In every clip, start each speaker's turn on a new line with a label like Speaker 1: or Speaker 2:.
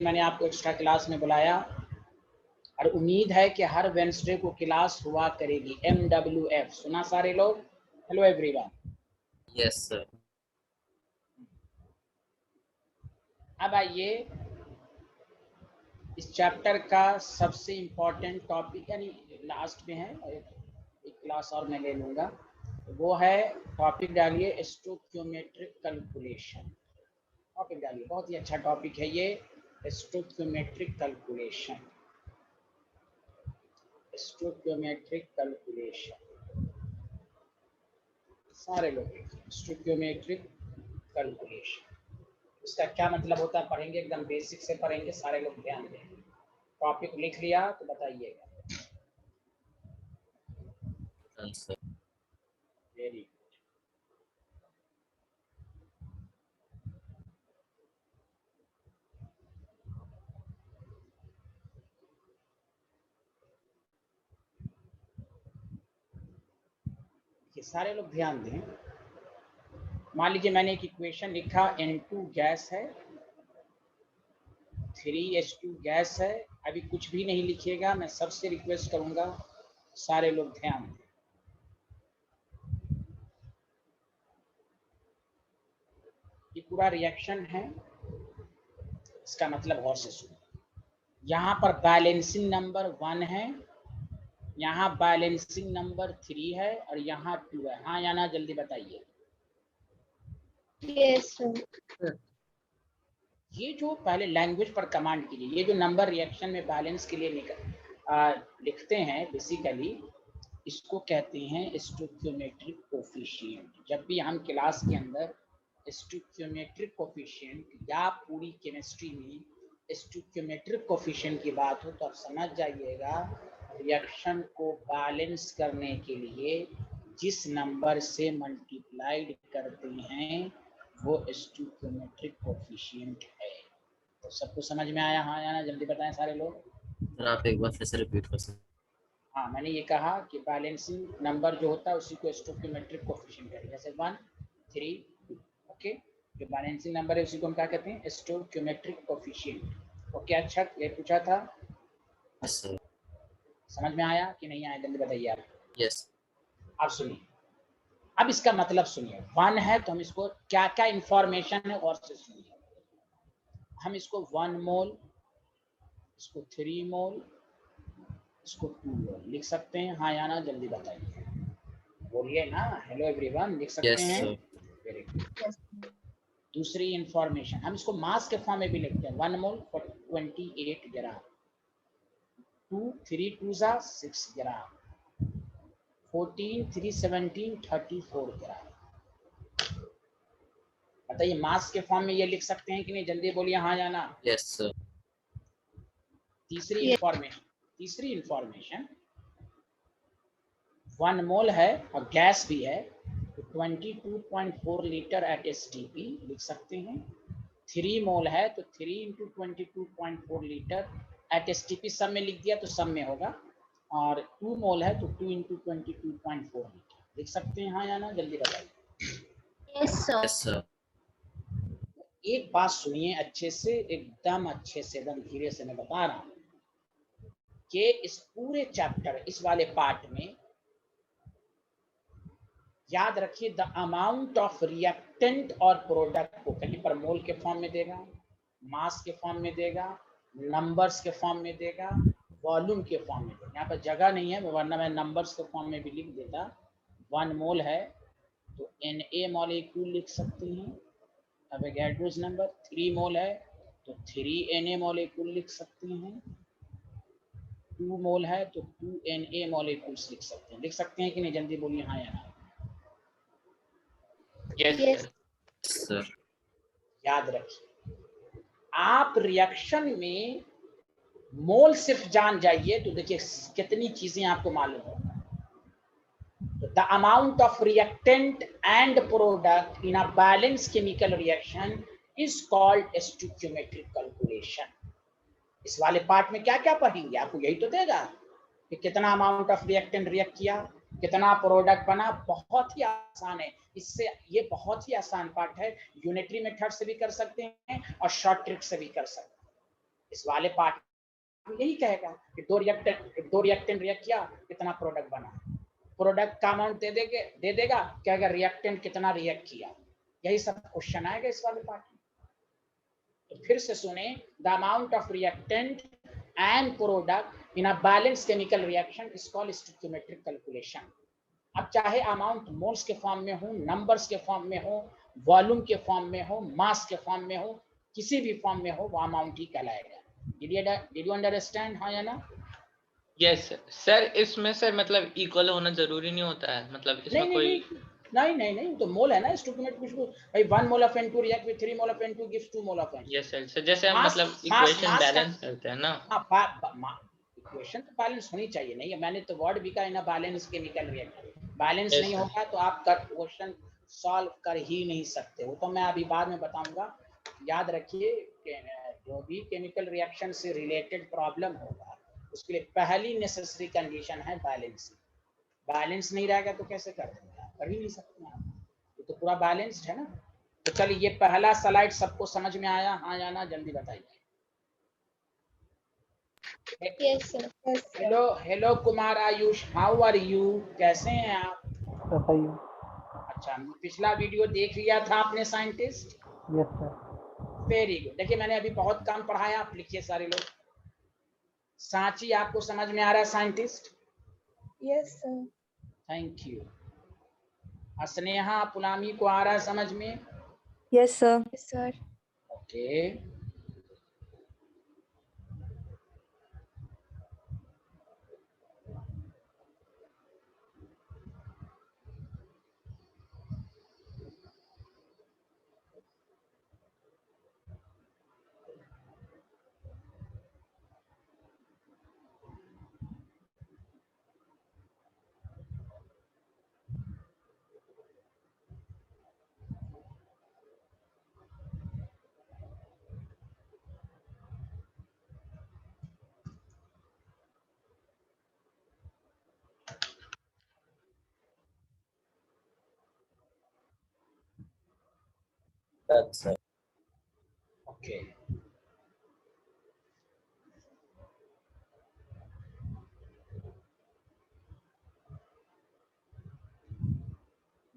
Speaker 1: मैंने आपको extra class में बुलाया और उम्मीद है कि हर वेडनेसडे को क्लास हुआ करेगी। MWF सुना सारे लोग? Hello everyone.
Speaker 2: Yes sir.
Speaker 1: अब आइए इस चैप्टर का सबसे इम्पोर्टेंट टॉपिक, यानी लास्ट में है, एक क्लास और मैं ले लूँगा, वो है टॉपिक डालिए स्टोइकियोमेट्रिक कैलकुलेशन। टॉपिक डालिए, बहुत ही अच्छा टॉपिक है ये, स्टोइकियोमेट्रिक कैलकुलेशन। स्टोइकियोमेट्रिक कैलकुलेशन सारे लोग स्टोइकियोमेट्रिक कैलकुलेशन, इसका क्या मतलब होता है पढ़ेंगे, एकदम बेसिक से पढ़ेंगे, सारे लोग ध्यान दें। टॉपिक लिख लिया तो बताइएगा। Very good. ये सारे लोग ध्यान दें। मान लीजिए मैंने एक इक्वेशन लिखा, N2 गैस है, 3H2 गैस है। अभी कुछ भी नहीं लिखिएगा, मैं सबसे रिक्वेस्ट करूंगा सारे लोग ध्यान दें। ये पूरा रिएक्शन है, इसका मतलब गौर से सुनो। यहाँ पर बैलेंसिंग नंबर 1 है, यहाँ बैलेंसिंग नंबर 3 है और यहाँ 2 है। हाँ या ना जल्दी बताइए।
Speaker 3: Yes sir.
Speaker 1: ये जो पहले लैंग्वेज पर कमांड कीजिए, ये जो नंबर रिएक्शन में बैलेंस के लिए लिखते हैं बेसिकली, इसको कहते हैं स्टोइकियोमेट्रिक कोफिशिएंट। जब भी हम क्लास के अंदर स्टोइकियोमेट्रिक कोफिशिएंट या पूरी केमिस्ट्री में स्टोइकियोमेट्रिक कोफिशिएंट की बात हो तो आप समझ जाइएगा रिएक्शन को बैलेंस करने के लिए जिस नंबर से मल्टीप्लाइड करते हैं वो स्टोइकियोमेट्रिक कोफिशिएंट है। तो सबको समझ में आया? हाँ या ना जल्दी बताएं सारे लोग।
Speaker 2: सर आप एक बार फिर से रिपीट कर सकते?
Speaker 1: हाँ, मैंने ये कहा कि बैलेंसिंग नंबर जो होता है उसी को स्टोइकियोमेट्रिक कोफिशिएंट कहते हैं, जैसे 1, 3, 2। ओके, जो बैलेंसिंग नंबर है उसी को हम क्या कहते हैं? Stoichiometric coefficient. ओके, अच्छा ये पूछा था,
Speaker 2: यस सर।
Speaker 1: समझ में आया कि नहीं आया जल्दी बताइए आप।
Speaker 2: यस।
Speaker 1: अब सुनिए, अब इसका मतलब सुनिए। 1 है तो हम इसको क्या क्या इंफॉर्मेशन है और से सुनिए। हम इसको 1 मोल, इसको 3 मोल, इसको 2 मोल लिख सकते हैं। हाँ या ना जल्दी बताइए, बोलिए ना। हेलो एवरीवन, लिख सकते हैं? Very good. दूसरी इंफॉर्मेशन, हम इसको मास के फॉर्म में भी लिखते हैं। 1 मोल 28 ग्राम, 2 3 2 6 ग्राम, 14 3 17 34 ग्राम। बताइए मास के फॉर्म में ये लिख सकते हैं कि नहीं? जल्दी बोलिए हाँ या ना।
Speaker 2: Yes sir.
Speaker 1: तीसरी इंफॉर्मेशन 1 मोल है और गैस भी है तो 22.4 लीटर एट STP लिख सकते हैं। 3 मोल है तो 3 × 22.4 लीटर एट STP सब में लिख दिया तो सब में होगा, और 2 मोल है तो 2 × 22.4 लीटर लिख सकते हैं। हाँ या ना जल्दी बताइए।
Speaker 3: Yes sir.
Speaker 2: Yes sir.
Speaker 1: एक बात सुनिए अच्छे से, एकदम अच्छे से, एकदम धीरे से मैं बता रहा हूं कि इस पूरे चैप्टर, इस वाले पार्ट में याद रखिए द अमाउंट ऑफ रिएक्टेंट और प्रोडक्ट को कहीं पर मोल के फॉर्म में देगा, मास के फॉर्म में देगा, नंबर्स के फॉर्म में देगा, वॉल्यूम के फॉर्म में देगा। यहाँ पर जगह नहीं है, वरना मैं नंबर्स के फॉर्म में भी लिख देता। 1 मोल है तो Na मॉलिक्यूल लिख सकते हैं, एवोगाड्रोस नंबर। 3 मोल है तो 3 Na मॉलिक्यूल लिख सकते हैं। 2 मोल है तो 2 Na मॉलिक्यूल्स लिख सकते हैं। लिख सकते हैं कि नहीं? जल्दी बोलिए हाँ या ना।
Speaker 3: Yes
Speaker 2: sir.
Speaker 1: याद रखिए, आप रिएक्शन में मोल सिर्फ जान जाइए तो देखिए कितनी चीजें आपको मालूम होगा। तो the amount of reactant and product in a balance chemical reaction is called stoichiometric calculation. इस वाले पार्ट में क्या क्या पढ़ेंगे आपको यही तो देगा कि कितना अमाउंट ऑफ रिएक्टेंट रिएक्ट किया, कितना प्रोडक्ट बना। बहुत ही आसान है, इससे ये बहुत ही आसान पार्ट है। यूनिटरी मेथड से भी कर सकते हैं और शॉर्ट ट्रिक से भी कर सकते हैं। इस वाले पार्ट में यही कहेगा कि दो रिएक्टेंट रिएक्ट किया, कितना प्रोडक्ट बना, प्रोडक्ट का अमाउंट दे देगा, कहेगा रिएक्टेंट कितना रिएक्ट किया। यही सब क्वेश्चन आएगा इस वाले पार्ट में। तो फिर से सुने, the amount of reactant and product in a balance chemical reaction is called stoichiometric calculation. अब चाहे अमाउंट मोल्स के फॉर्म में हो, नंबर्स के फॉर्म में हो, वॉल्यूम के फॉर्म में हो, मास के फॉर्म में हो, किसी भी फॉर्म में हो, वो अमाउंट ही कहलाएगा। Did you understand? हाँ या ना?
Speaker 3: Yes sir. इसमें सर मतलब इक्वल होना जरूरी नहीं होता है, मतलब इसमें
Speaker 1: नहीं,
Speaker 3: कोई
Speaker 1: नहीं, तो मोल है ना स्टोइकियोमेट्रिक। भाई 1 mole of N2 react with 3 mole of N2 gives 2 mole of N2।
Speaker 3: Yes sir, जैसे हम मतलब इक्वेशन बैलेंस करते हैं ना।
Speaker 1: हाँ, इक्वेशन तो बैलेंस होनी चाहिए। नहीं, मैंने तो वर्ड भी कहा in balance chemical reaction. Balance नहीं होगा तो आप क्वेश्चन सॉल्व कर ही नहीं सकते। वो तो मैं अभी बाद में बताऊंगा। याद रखिए जो भी केमिकल रिएक्शन से रिलेटेड प्रॉब्लम होगा उसके लिए पहली नेसेसरी कंडीशन है बैलेंस। बैलेंस नहीं रहेगा तो कैसे कर देंगे आप? कर ही नहीं सकते आप। ये तो पूरा बैलेंस्ड है ना। तो चलिए, ये पहला स्लाइड सबको समझ में आया? हाँ या ना? जल्दी बताइए।
Speaker 4: Yes, sir. Yes, sir.
Speaker 1: Hello Kumar Ayush, how are you? कैसे हैं आप?
Speaker 5: बताइए।
Speaker 1: अच्छा, पिछला वीडियो देख लिया था आपने scientist?
Speaker 5: Yes sir.
Speaker 1: Very good. देखिए मैंने अभी बहुत कम पढ़ाया, आप लिखिए सारे लोग। सांची आपको समझ में आ रहा है scientist?
Speaker 4: Yes, sir.
Speaker 1: Thank you. Sneha Pulami को आ रहा है समझ में?
Speaker 4: Yes, sir. Yes, sir.
Speaker 1: Okay.
Speaker 2: Sir.
Speaker 1: Okay,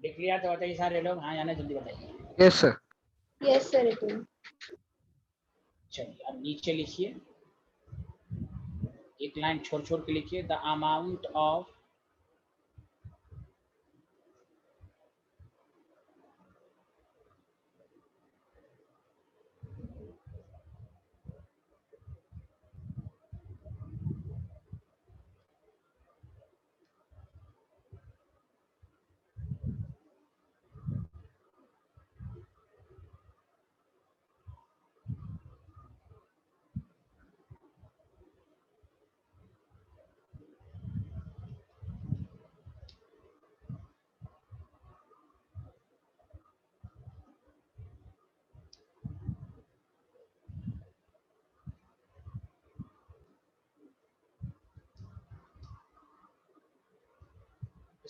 Speaker 1: लिख लिया तो बताइए सारे लोग। हाँ या ना? जल्दी बताइए।
Speaker 5: Yes sir.
Speaker 4: Yes, sir. It will.
Speaker 1: चलिए अब नीचे लिखिए, एक लाइन छोड़ छोड़ के लिखिए। The amount of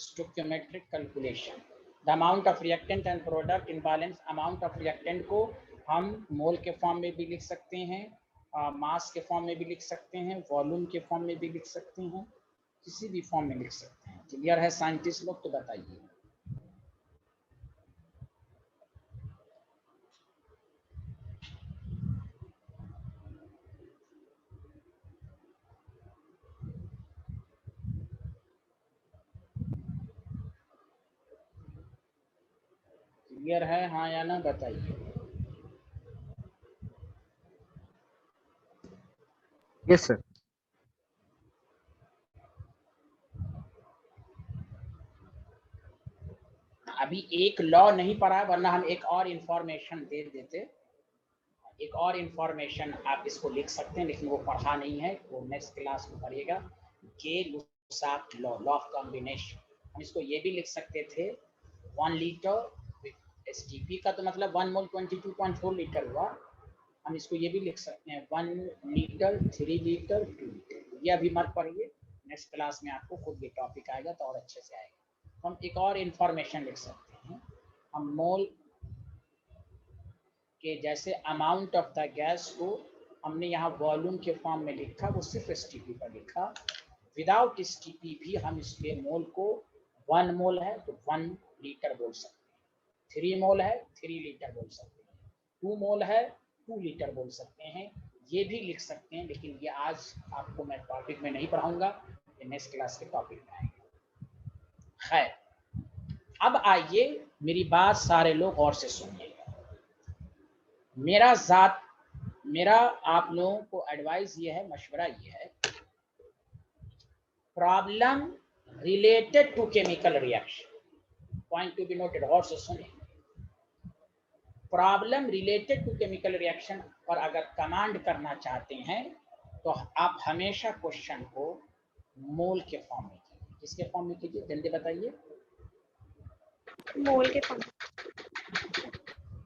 Speaker 1: stoichiometric calculation, the amount of reactant and product in balance। Amount of reactant को हम मोल के फॉर्म में भी लिख सकते हैं, मास के फॉर्म में भी लिख सकते हैं, वॉल्यूम के फॉर्म में भी लिख सकते हैं, किसी भी फॉर्म में लिख सकते हैं। क्लियर है साइंटिस्ट लोग? तो बताइए। क्लियर है? हाँ या ना? बताइए।
Speaker 5: Yes sir.
Speaker 1: अभी एक लॉ नहीं पढ़ा, वरना हम एक और इंफॉर्मेशन दे देते। एक और इंफॉर्मेशन आप इसको लिख सकते हैं, लेकिन वो पढ़ा नहीं है, वो नेक्स्ट क्लास में पढ़िएगा। गे-लुसाक लॉ, लॉ ऑफ कॉम्बिनेशन। हम इसको ये भी लिख सकते थे, 1 लीटर एसटीपी का तो मतलब 1 मोल 22.4 लीटर हुआ। हम इसको ये भी लिख सकते हैं 1 लीटर, 3 लीटर, 2 लीटर। ये अभी मत पढ़िए, नेक्स्ट क्लास में आपको खुद ये टॉपिक आएगा तो और अच्छे से आएगा। तो हम एक और इंफॉर्मेशन लिख सकते हैं, हम मोल के जैसे अमाउंट ऑफ द गैस को हमने यहाँ वॉल्यूम के फॉर्म में लिखा, वो सिर्फ एसटीपी पर लिखा। विदाउट एसटीपी भी हम इसके मोल को 1 मोल है तो 1 लीटर बोल सकते हैं, 3 मोल है 3 लीटर बोल सकते हैं, 2 मोल है 2 लीटर बोल सकते हैं, ये भी लिख सकते हैं। लेकिन ये आज आपको मैं टॉपिक में नहीं पढ़ाऊंगा, ये नेक्स्ट क्लास के टॉपिक में आएगा। है, अब आइए मेरी बात सारे लोग और से सुनिएगा। मेरा आप लोगों को एडवाइस ये है, मशवरा ये है, problem related to chemical reaction, point to be noted, और से सुनिए। Problem related to chemical reaction पर अगर कमांड करना चाहते हैं तो आप हमेशा क्वेश्चन को मोल के फॉर्म में कीजिए। किसके फॉर्म में कीजिए, जल्दी बताइए।
Speaker 4: मोल के फॉर्म।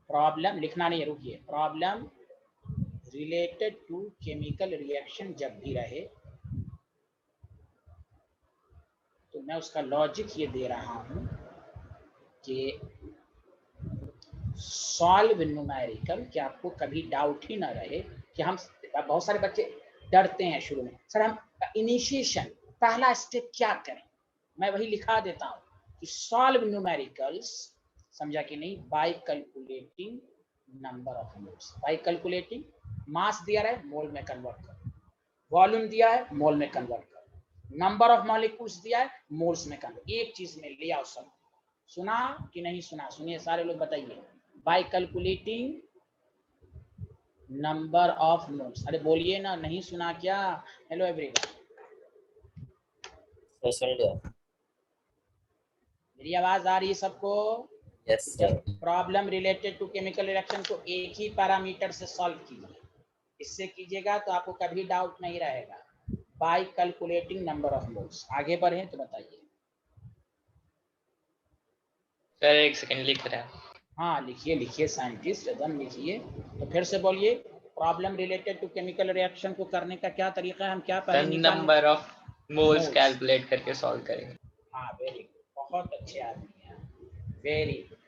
Speaker 1: प्रॉब्लम लिखना नहीं है, रुकिए। Problem related to chemical reaction जब भी रहे तो मैं उसका लॉजिक ये दे रहा हूं कि सॉल्व न्यूमेरिकल, कि आपको कभी डाउट ही ना रहे कि हम, बहुत सारे बच्चे डरते हैं शुरू में, सर हम इनिशिएशन पहला स्टेप क्या करें। मैं वही लिखा देता हूं कि सॉल्व न्यूमेरिकल्स, समझा कि नहीं, by calculating number of moles. By calculating, mass दिया है मोल में कन्वर्ट करो, वॉल्यूम दिया है मोल में कन्वर्ट करो, नंबर ऑफ मॉलिक्यूल्स दिया है मोल्स में कन्वर्ट। एक चीज में ले आओ सब। सुना कि नहीं सुना? सुनिए सारे लोग, बताइए। Bye calculating number of moles. अरे बोलिए ना, नहीं सुना क्या? हेलो एवरीवन,
Speaker 2: सुन लिया।
Speaker 1: मेरी आवाज आ रही है सबको?
Speaker 2: Yes sir.
Speaker 1: Problem related to chemical reaction को एक ही पैरामीटर से सॉल्व कीजिए। इससे कीजिएगा तो आपको कभी डाउट नहीं रहेगा। Bye calculating number of moles. आगे बढ़े तो बताइए।
Speaker 3: सर एक सेकंड लिख रहा है।
Speaker 1: हाँ लिखिए, लिखिए साइंटिस्ट, एकदम लिखिए। तो फिर से बोलिए, problem related to chemical reaction को करने का क्या तरीका है? हम क्या पहले निकालें?
Speaker 3: Number of moles
Speaker 1: Moles.
Speaker 3: Calculate करके सॉल्व करेंगे।
Speaker 1: हाँ वेरी गुड, बहुत अच्छे आदमी हैं, very good,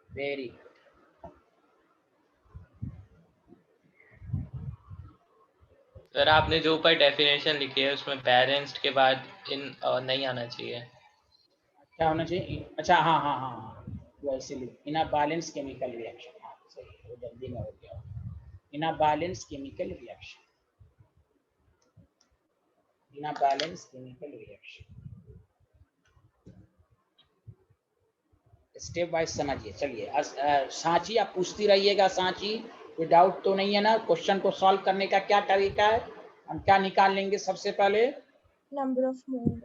Speaker 1: very good.
Speaker 3: Sir आपने जो ऊपर डेफिनेशन लिखी है उसमें बैलेंस्ड के बाद इन नहीं आना चाहिए।
Speaker 1: क्या होना चाहिए? अच्छा हाँ हाँ हाँ हाँ, वो ऐसे लिख, in a balance chemical reaction. हाँ सही, वो जल्दी में हो गया। In a balance chemical reaction, in a balance chemical reaction. Step wise समझिए। चलिए सांची, आप पूछती रहिएगा। सांची, कोई डाउट तो नहीं है ना? क्वेश्चन को सॉल्व करने का क्या तरीका है? हम क्या निकाल लेंगे सबसे पहले?
Speaker 4: Number of mole.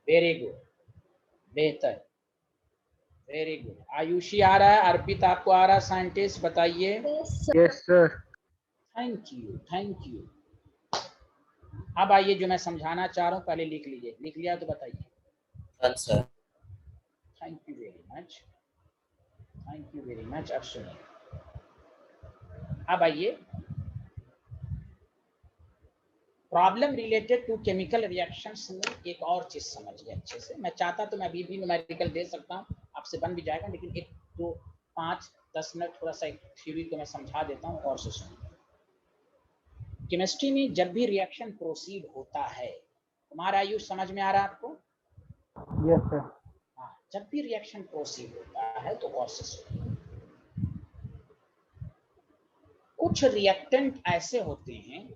Speaker 1: Very good, बेहतर, वेरी गुड। आयुषी आ रहा है, अर्पित आपको आ रहा है? साइंटिस्ट बताइए।
Speaker 5: Yes sir.
Speaker 1: Thank you, thank you. अब आइए, जो मैं समझाना चाह रहा हूँ पहले लिख लीजिए। लिख लिया तो बताइए।
Speaker 2: हाँ सर।
Speaker 1: Thank you very much, thank you very much. अब सुनिए, अब आइए, problem related to chemical reactions में एक और चीज समझिए अच्छे से। मैं चाहता तो मैं अभी भी न्यूमेरिकल दे सकता हूँ, आपसे बन भी जाएगा, लेकिन 1 2 5 10 मिनट थोड़ा सा एक थ्योरी को मैं समझा देता हूँ और से सुनिए। केमिस्ट्री में जब भी रिएक्शन प्रोसीड होता है, हमारा आयुष समझ में आ रहा है आपको?
Speaker 5: Yes sir.
Speaker 1: हाँ, जब भी रिएक्शन प्रोसीड होता है तो और से सुनिए। कुछ रिएक्टेंट ऐसे होते हैं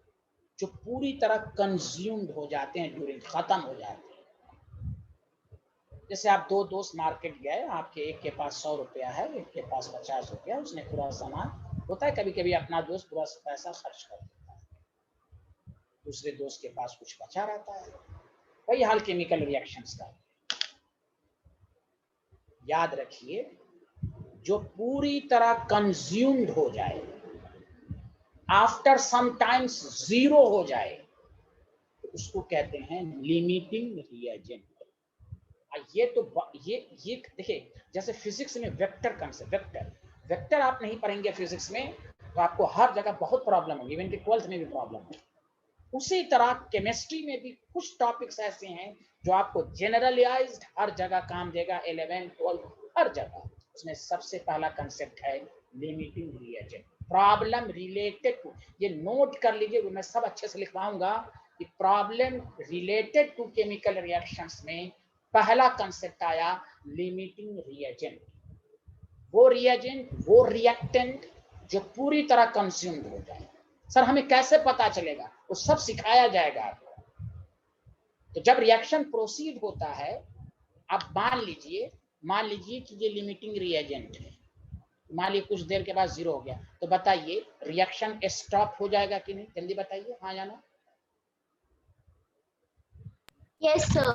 Speaker 1: जो पूरी तरह कंज्यूम्ड हो जाते हैं, ड्यूरिंग, खत्म हो जाते हैं। जैसे आप 2 दोस्त मार्केट गए, आपके एक के पास 100 रुपया है, एक के पास 50 रुपया, उसने पूरा सामान, होता है कभी कभी अपना दोस्त पूरा पैसा खर्च कर देता है, दूसरे दोस्त के पास कुछ बचा रहता है। वही हाल केमिकल रिएक्शंस का। याद रखिए, जो पूरी तरह कंज्यूम्ड हो जाए, आफ्टर सम टाइम्स जीरो हो जाए, तो उसको कहते हैं लिमिटिंग रिएजेंट। ये तो ये देखिए, जैसे फिजिक्स में वेक्टर कंसेप्ट, वेक्टर आप नहीं पढ़ेंगे फिजिक्स में तो आपको हर जगह बहुत प्रॉब्लम होगी, इवन कि 12th में भी प्रॉब्लम है। उसी तरह केमिस्ट्री में भी कुछ टॉपिक्स ऐसे हैं जो आपको जनरलाइज्ड हर जगह काम देगा, 11 12 हर जगह। उसमें सबसे पहला कंसेप्ट है limiting reagent. Problem related to, ये नोट कर लीजिए, मैं सब अच्छे से लिखवाऊंगा कि problem related to chemical reactions में पहला कंसेप्ट आया लिमिटिंग रिएजेंट। वो रिएजेंट, वो रिएक्टेंट जो पूरी तरह कंज्यूम्ड हो जाए। सर हमें कैसे पता चलेगा? वो सब सिखाया जाएगा आपको। तो जब रिएक्शन प्रोसीड होता है, अब मान लीजिए कि ये लिमिटिंग रिएजेंट है, मान लीजिए कुछ देर के बाद 0 हो गया, तो बताइए रिएक्शन स्टॉप हो जाएगा कि नहीं? जल्दी बताइए, हाँ या ना?
Speaker 4: Yes sir.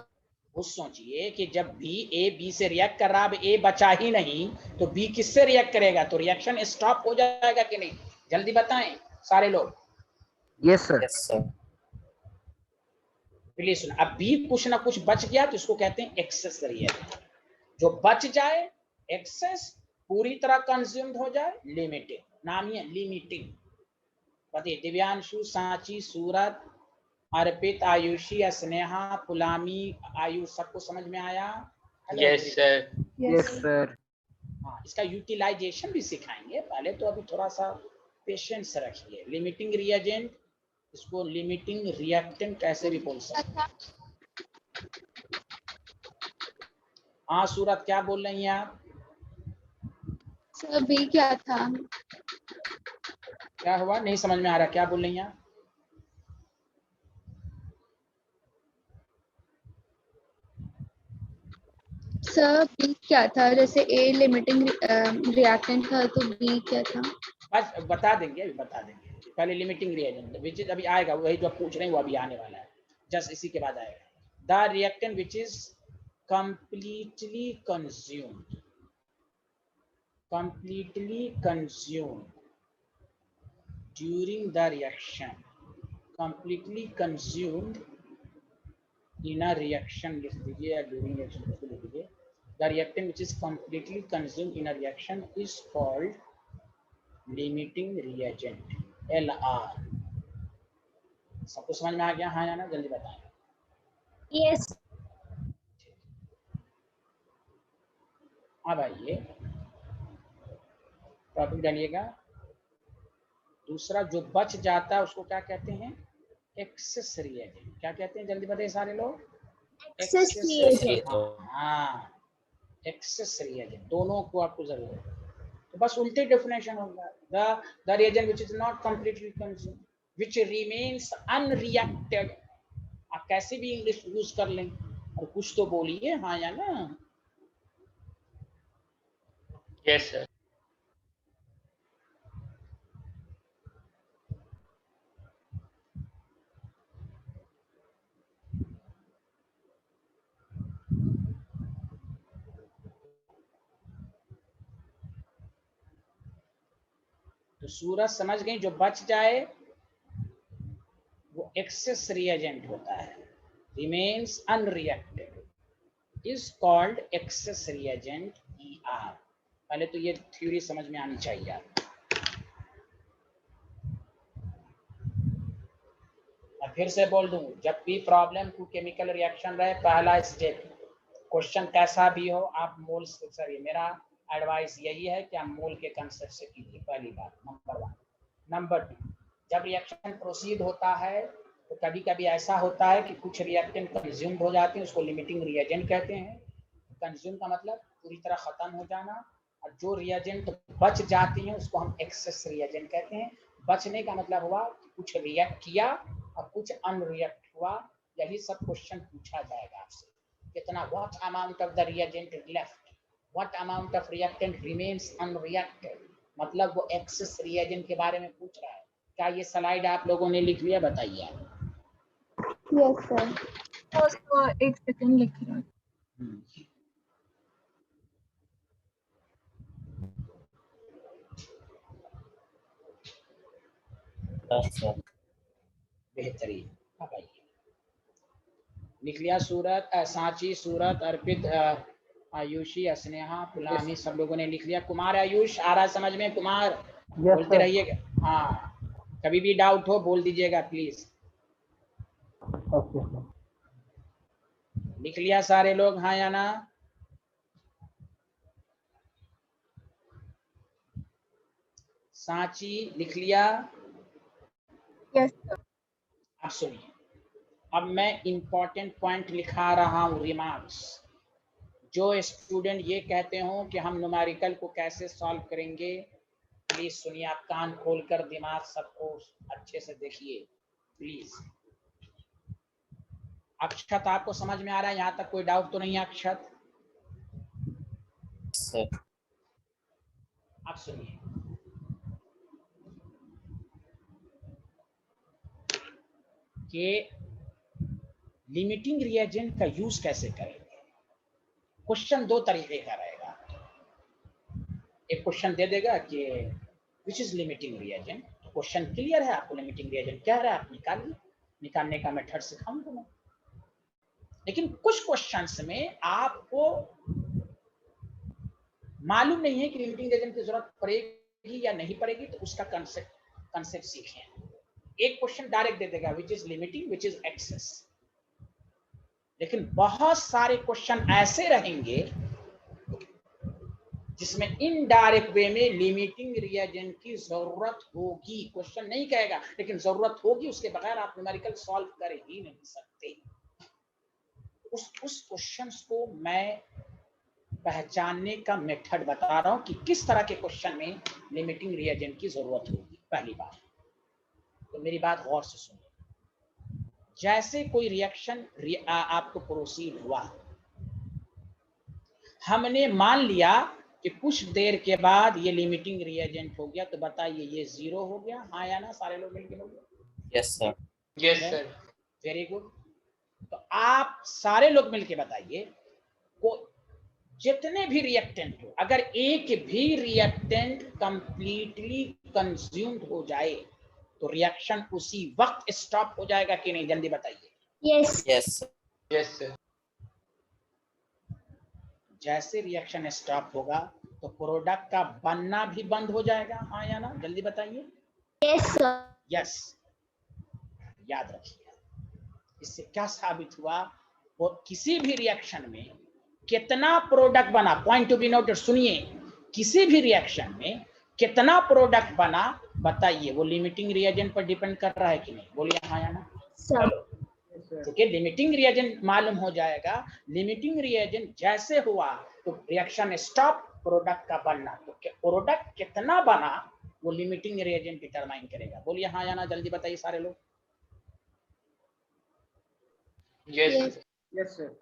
Speaker 1: वो सोचिए कि जब बी ए बी से रिएक्ट कर रहा, अब ए बचा ही नहीं, तो बी किससे रिएक्ट करेगा? तो रिएक्शन स्टॉप हो जाएगा कि नहीं? जल्दी बताएं सारे लोग।
Speaker 5: Yes sir.
Speaker 2: Yes, sir.
Speaker 1: Please सुन, अब बी कुछ ना कुछ बच गया तो इसको कहते हैं एक्सेस रिएक्ट। जो बच जाए एक्सेस, पूरी तरह कंज्यूम्ड हो जाए लिमिटेड, नाम ही है लिमिटिंग। बताइए दिव्यांशु, सांची, सूरत, अर्पित, आयुषी, स्नेहा, पुलामी, आयुष, सबको समझ में आया?
Speaker 3: Yes sir.
Speaker 5: Yes sir.
Speaker 1: हाँ, इसका यूटिलाइजेशन भी सिखाएंगे, पहले तो अभी थोड़ा सा पेशेंस रखिए। लिमिटिंग रिएजेंट, इसको लिमिटिंग रिएक्टेंट कैसे भी बोल सकते हैं। हाँ सूरत, क्या बोल रही हैं आप?
Speaker 4: सर बी क्या था?
Speaker 1: क्या हुआ, नहीं समझ में आ रहा, क्या बोल रही हैं आप?
Speaker 4: सर बी क्या था? जैसे ए लिमिटिंग रिएक्टेंट था तो बी क्या था?
Speaker 1: बस बता देंगे, अभी बता देंगे। पहले लिमिटिंग रिएजेंट विच इज अभी आएगा, वही जो आप पूछ रहे हैं वो अभी आने वाला है, जस्ट इसी के बाद आएगा। The reactant which is completely consumed, completely consumed during the reaction, completely consumed in a reaction, लिख दीजिए, या during reaction लिख दीजिए। the reactant which is completely consumed in a reaction is called limiting reagent, LR। सबको समझ में आ गया, हाँ या ना? जल्दी बताएं।
Speaker 4: यस।
Speaker 1: अब आइए टॉपिक डालिएगा। दूसरा जो बच जाता है उसको क्या कहते हैं? Access reagent. क्या कहते हैं? जल्दी बताइए सारे लोग।
Speaker 4: Access reagent.
Speaker 1: हाँ, एक्सेस रिएजेंट, दोनों को आपको जरूरत है। तो बस उल्टे डेफिनेशन होगा। The reagent which is not completely consumed, which remains unreacted. आप कैसे भी इंग्लिश यूज कर लें, और कुछ तो बोलिए, हाँ या ना?
Speaker 3: Yes sir.
Speaker 1: तो सूरज समझ गई, जो बच जाए वो एक्सेस रिएजेंट होता है, remains unreacted is called access reagent, ER। पहले तो ये थ्योरी समझ में आनी चाहिए आपको। मैं फिर से बोल दूं, जब भी प्रॉब्लम टू केमिकल रिएक्शन रहे, पहला स्टेप, क्वेश्चन कैसा भी हो, आप मोल से, सर मेरा एडवाइस यही है कि आप मोल के कंसेप्ट से कीजिए, पहली बात, नंबर 1। नंबर 2, जब रिएक्शन प्रोसीड होता है तो कभी कभी ऐसा होता है कि कुछ रिएक्टेंट कंज्यूम्ड हो जाते हैं, उसको लिमिटिंग रिएजेंट कहते हैं। कंज्यूम का मतलब पूरी तरह खत्म हो जाना, और जो रिएजेंट बच जाती हैं उसको हम एक्सेस रिएजेंट कहते हैं। बचने का मतलब हुआ कुछ रिएक्ट किया और कुछ अनरिएक्ट हुआ, यही सब क्वेश्चन पूछा जाएगा आपसे। कितना, what amount of the reagent left, what amount of reactant remains unreacted, मतलब वो एक्सेस रिएजेंट के बारे में पूछ रहा है। क्या ये स्लाइड आप लोगों ने लिख लिया? बताइए आप।
Speaker 4: Yes sir.
Speaker 6: फर्स्ट एक सेकंड लिख रहा हूँ।
Speaker 2: Yes, sir.
Speaker 1: बेहतरीन, अब आइए, लिख लिया सूरत, सांची, सूरत, अर्पित, आयुषी, स्नेहा, पुलामी, सब लोगों ने लिख लिया। कुमार, आयुष आ रहा समझ में? कुमार बोलते रहिएगा, हाँ, कभी भी डाउट हो बोल दीजिएगा प्लीज।
Speaker 5: Okay sir.
Speaker 1: लिख लिया सारे लोग, हाँ या ना? सांची लिख लिया?
Speaker 6: Yes, sir.
Speaker 1: अब सुनिए, अब मैं इंपॉर्टेंट पॉइंट लिखा रहा हूं, रिमार्क्स। जो स्टूडेंट ये कहते हो कि हम न्यूमेरिकल को कैसे सॉल्व करेंगे, प्लीज सुनिए, आप कान खोलकर दिमाग सबको अच्छे से देखिए प्लीज। अक्षत आपको समझ में आ रहा है? यहाँ तक कोई डाउट तो नहीं है अक्षत?
Speaker 2: सर
Speaker 1: अब सुनिए, कि लिमिटिंग रिएजेंट का यूज कैसे करेंगे। क्वेश्चन दो तरीके का रहेगा। एक क्वेश्चन दे देगा कि विच इज लिमिटिंग रिएजेंट, तो क्वेश्चन क्लियर है आपको, लिमिटिंग रिएजेंट क्या है, आप निकालिए, निकालने का मेथड सिखाऊंगा मैं। लेकिन कुछ क्वेश्चंस में आपको मालूम नहीं है कि लिमिटिंग रिएजेंट की जरूरत पड़ेगी या नहीं पड़ेगी, तो उसका कंसेप्ट सीखें। एक क्वेश्चन डायरेक्ट दे देगा which is limiting, which is excess, लेकिन बहुत सारे क्वेश्चन ऐसे रहेंगे जिसमें इनडायरेक्ट वे में लिमिटिंग रिएजेंट की जरूरत होगी। क्वेश्चन नहीं कहेगा लेकिन जरूरत होगी, उसके बगैर आप न्यूमेरिकल सॉल्व कर ही नहीं सकते। उस क्वेश्चंस को मैं पहचानने का मेथड बता रहा हूं कि किस तरह के क्वेश्चन में लिमिटिंग रिएजेंट की जरूरत होगी। पहली बात तो मेरी बात गौर से सुनिए, जैसे कोई रिएक्शन आपको प्रोसीड हुआ, हमने मान लिया कि कुछ देर के बाद ये लिमिटिंग रिएजेंट हो गया, तो बताइए ये जीरो हो गया, हाँ या ना? सारे लोग मिलकर बोलिए।
Speaker 2: Yes sir.
Speaker 3: Yes sir.
Speaker 1: Very good. तो आप सारे लोग मिलके बताइए, को जितने भी रिएक्टेंट हो, अगर एक भी रिएक्टेंट कंप्लीटली कंज्यूम्ड हो जाए तो रिएक्शन उसी वक्त स्टॉप हो जाएगा कि नहीं? जल्दी बताइए।
Speaker 4: Yes
Speaker 2: yes sir.
Speaker 3: Yes sir.
Speaker 1: जैसे रिएक्शन स्टॉप होगा तो प्रोडक्ट का बनना भी बंद हो जाएगा, हाँ या ना? जल्दी बताइए।
Speaker 4: Yes sir
Speaker 1: yes. याद रखिए, इससे क्या साबित हुआ, वो किसी भी रिएक्शन में कितना प्रोडक्ट बना, पॉइंट टू बी नोटेड, सुनिए, किसी भी रिएक्शन में कितना प्रोडक्ट बना, बताइए, वो लिमिटिंग रिएजेंट पर डिपेंड कर रहा है कि नहीं? बोलिए हाँ या ना?
Speaker 4: सर।
Speaker 1: क्योंकि लिमिटिंग रिएजेंट मालूम हो जाएगा, लिमिटिंग रिएजेंट जैसे हुआ तो रिएक्शन स्टॉप, प्रोडक्ट का बनना, तो प्रोडक्ट कितना बना वो लिमिटिंग रिएजेंट डिटरमाइन करेगा। बोलिए हाँ या ना? जल्दी बताइए सारे लोग।
Speaker 3: Yes
Speaker 5: yes sir.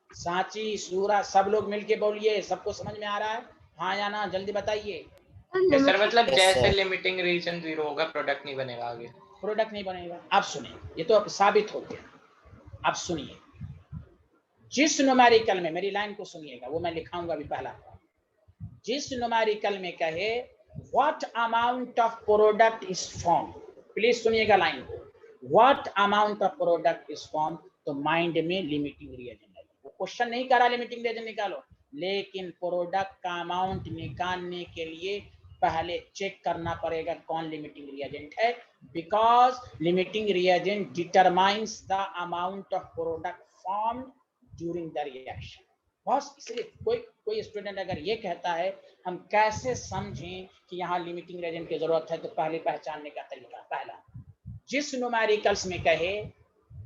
Speaker 1: सांची, सूरा, सब लोग मिलके बोलिए, सबको समझ में आ रहा है? हाँ या ना? जल्दी बताइए।
Speaker 3: सर, मतलब
Speaker 2: Yes,
Speaker 3: जैसे
Speaker 2: sir.
Speaker 3: लिमिटिंग रीजन 0 होगा प्रोडक्ट नहीं बनेगा आगे।
Speaker 1: प्रोडक्ट नहीं बनेगा। अब सुनिए, ये तो अब साबित हो गया। अब सुनिए, जिस न्यूमेरिकल में, मेरी लाइन को सुनिएगा, वो मैं लिखाऊंगा अभी पहला, जिस न्यूमेरिकल में कहे what amount of product is form, please सुनिएगा लाइन को, what amount of product is form, तो माइंड में लिमिटिंग रिएजेंट है। वो क्वेश्चन नहीं कर रहा लिमिटिंग रिएजेंट निकालो, लेकिन प्रोडक्ट का अमाउंट निकालने के लिए पहले चेक करना पड़ेगा कौन लिमिटिंग रिएजेंट है, because limiting reagent determines the amount of product formed during the reaction. बस इसलिए कोई स्टूडेंट अगर ये कहता है हम कैसे समझें कि यहाँ लिमिटिंग रिएजेंट की जरूरत है, तो पहले पहचानने का तरीका, पहला, जिस न्यूमेरिकल्स में कहे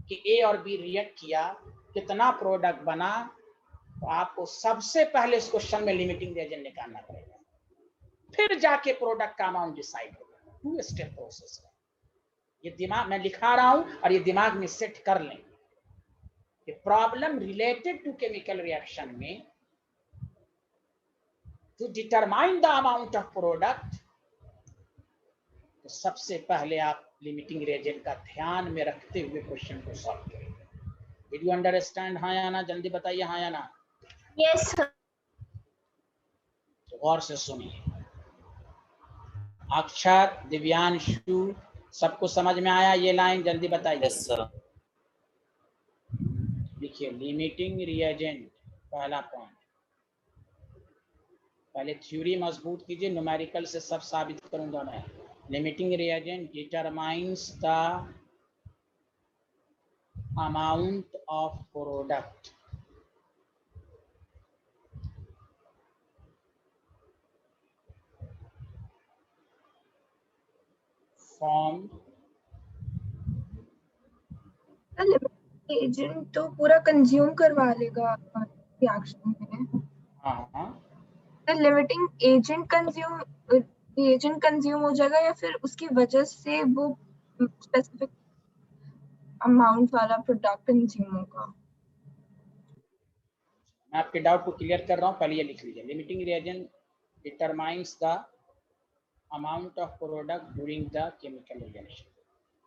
Speaker 1: कि ए और बी रिएक्ट किया, कितना प्रोडक्ट बना, तो आपको सबसे पहले इस क्वेश्चन में लिमिटिंग रिएजेंट निकालना पड़ेगा, फिर जाके प्रोडक्ट का अमाउंट डिसाइड होगा। 2 स्टेप प्रोसेस है। ये दिमाग में लिखा रहा हूं और ये दिमाग में सेट कर लें कि problem related to chemical reaction में to determine the amount of product, तो सबसे पहले आप लिमिटिंग रिएजेंट का ध्यान में रखते हुए क्वेश्चन को सॉल्व करेंगे। Did you understand? हाँ या ना? जल्दी बताइए हाँ या ना?
Speaker 4: Yes sir.
Speaker 1: तो गौर से सुनिए, अक्षत, दिव्यांशु, सबको समझ में आया ये लाइन? जल्दी बताइए।
Speaker 2: Yes sir.
Speaker 1: देखिए, लिमिटिंग रिएजेंट पहला पॉइंट, पहले थ्योरी मजबूत कीजिए, न्यूमेरिकल से सब साबित करूंगा मैं। Limiting reagent determines the amount of product, formed
Speaker 6: limiting agent तो पूरा कंज्यूम करवा लेगा रिएक्शन में।
Speaker 1: हाँ
Speaker 6: लिमिटिंग एजेंट कंज्यूम हो जाएगा या फिर उसकी वजह से वो स्पेसिफिक अमाउंट वाला प्रोडक्ट कंज्यूम होगा।
Speaker 1: मैं आपके डाउट को क्लियर कर रहा हूँ, पहले ये लिख लीजिए। Limiting reagent determines the amount of product during the chemical reaction.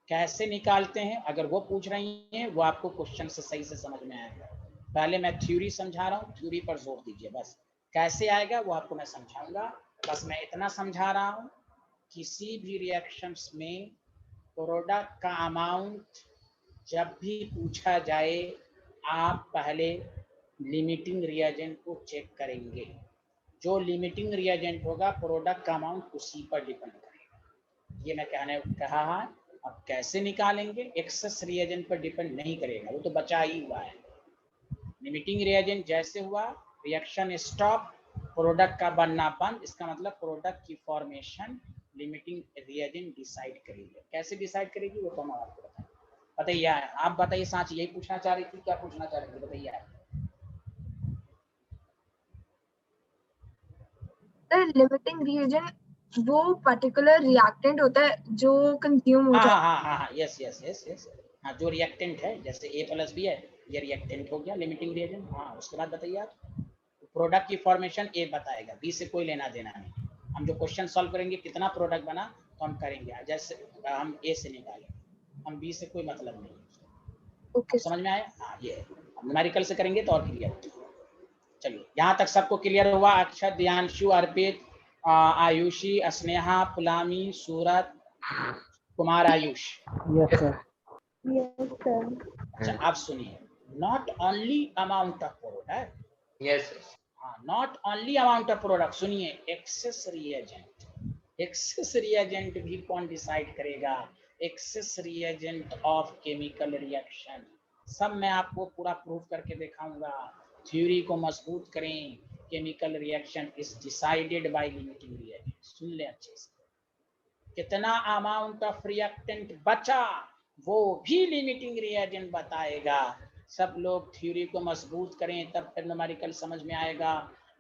Speaker 1: कैसे निकालते हैं, अगर वो पूछ रही हैं वो आपको क्वेश्चन से सही से समझ में आएगा। पहले मैं थ्योरी समझा रहा हूँ, थ्योरी पर जोर दीजिए। बस कैसे आएगा वो आपको मैं समझाऊंगा। बस मैं इतना समझा रहा हूँ, किसी भी रिएक्शंस में प्रोडक्ट का अमाउंट जब भी पूछा जाए, आप पहले लिमिटिंग रिएजेंट को चेक करेंगे। जो लिमिटिंग रिएजेंट होगा प्रोडक्ट का अमाउंट उसी पर डिपेंड करेगा। ये मैं कहा है। अब कैसे निकालेंगे, एक्सेस रिएजेंट पर डिपेंड नहीं करेगा, वो तो बचा ही हुआ है। लिमिटिंग रिएजेंट जैसे हुआ, रिएक्शन स्टॉप, प्रोडक्ट का बनना बंद, इसका मतलब प्रोडक्ट की फॉर्मेशन लिमिटिंग रिएजेंट डिसाइड करेगी। कैसे डिसाइड करेगी वो तो मैं आपको बताइए। आप बताइए सांची, यही पूछना चाह रही थी, क्या पूछना चाह रही थी बताइए।
Speaker 6: लिमिटिंग रिएजेंट वो पर्टिकुलर रिएक्टेंट होता है जो कंज्यूम हो जाता है।
Speaker 1: हाँ, यस। हाँ, जो रिएक्टेंट है, जैसे A+B है, ये रिएक्टेंट हो गया लिमिटिंग रिएजेंट। हाँ, उसके बाद बताइए आप। प्रोडक्ट की फॉर्मेशन A बताएगा, B से कोई लेना देना नहीं। हम जो क्वेश्चन सॉल्व करेंगे कितना प्रोडक्ट बना तो हम करेंगे, जैसे हम A से निकालें, हम B से कोई मतलब नहीं।
Speaker 6: ओके
Speaker 1: समझ में आया? हाँ, ये न्यूमेरिकल से करेंगे तो और क्लियर होगा। चलिए, यहाँ तक सबको क्लियर हुआ? Akshat, Diyanshu, Arpit, Aayushi, Sneha, Pulami, Surat, Kumar, Ayush.
Speaker 5: Yes sir.
Speaker 4: Yes sir.
Speaker 1: अच्छा, आप सुनिए। Not only amount of product,
Speaker 3: yes
Speaker 1: हाँ, not only amount of product, सुनिए, एक्सेस रिएजेंट। एक्सेस रिएजेंट भी कौन डिसाइड करेगा? Excess reagent of chemical reaction. सब मैं आपको पूरा प्रूफ करके दिखाऊंगा। थ्योरी को मजबूत करें। Chemical reaction is decided by limiting reagent. सुन ले अच्छे से। कितना अमाउंट ऑफ रिएक्टेंट बचा वो भी लिमिटिंग रिएजेंट बताएगा। सब लोग थ्योरी को मजबूत करें, तब तक न्यूमेरिकल समझ में आएगा।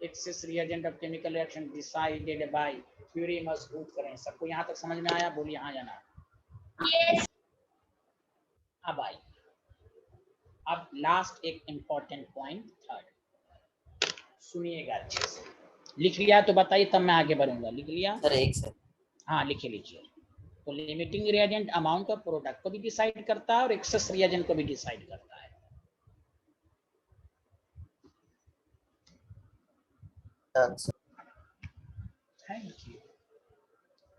Speaker 1: Access reagent of chemical reaction decided by, theory मजबूत करें। सबको यहाँ तक समझ में आया? बोलिए हाँ या ना।
Speaker 4: यस।
Speaker 1: अब आई, अब लास्ट एक इंपॉर्टेंट पॉइंट, थर्ड, सुनिएगा अच्छे से। लिख लिया तो बताइए, तब मैं आगे बढ़ूंगा। लिख लिया?
Speaker 2: सर एक सर।
Speaker 1: हाँ, लीजिए। तो limiting reagent amount of product को भी डिसाइड करता है और एक्सेस रिएजेंट को भी डिसाइड करता है। Thank you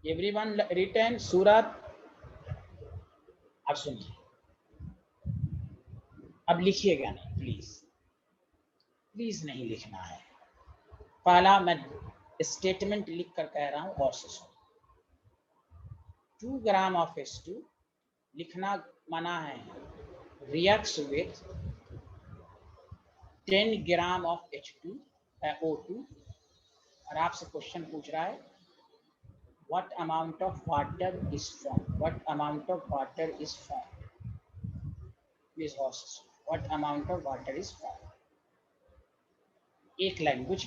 Speaker 1: everyone. रिटर्न सूरत। अब सुनिए, अब लिखिएगा नहीं, प्लीज नहीं लिखना है। पहला मैं स्टेटमेंट लिख कर कह रहा हूं, और से सुनो। 2 ग्राम ऑफ H2 लिखना मना है, reacts with 10 gram of H2 O2, और आपसे क्वेश्चन पूछ रहा है what amount of water is form, what amount of water is form, please what amount of water is form. एक लैंग्वेज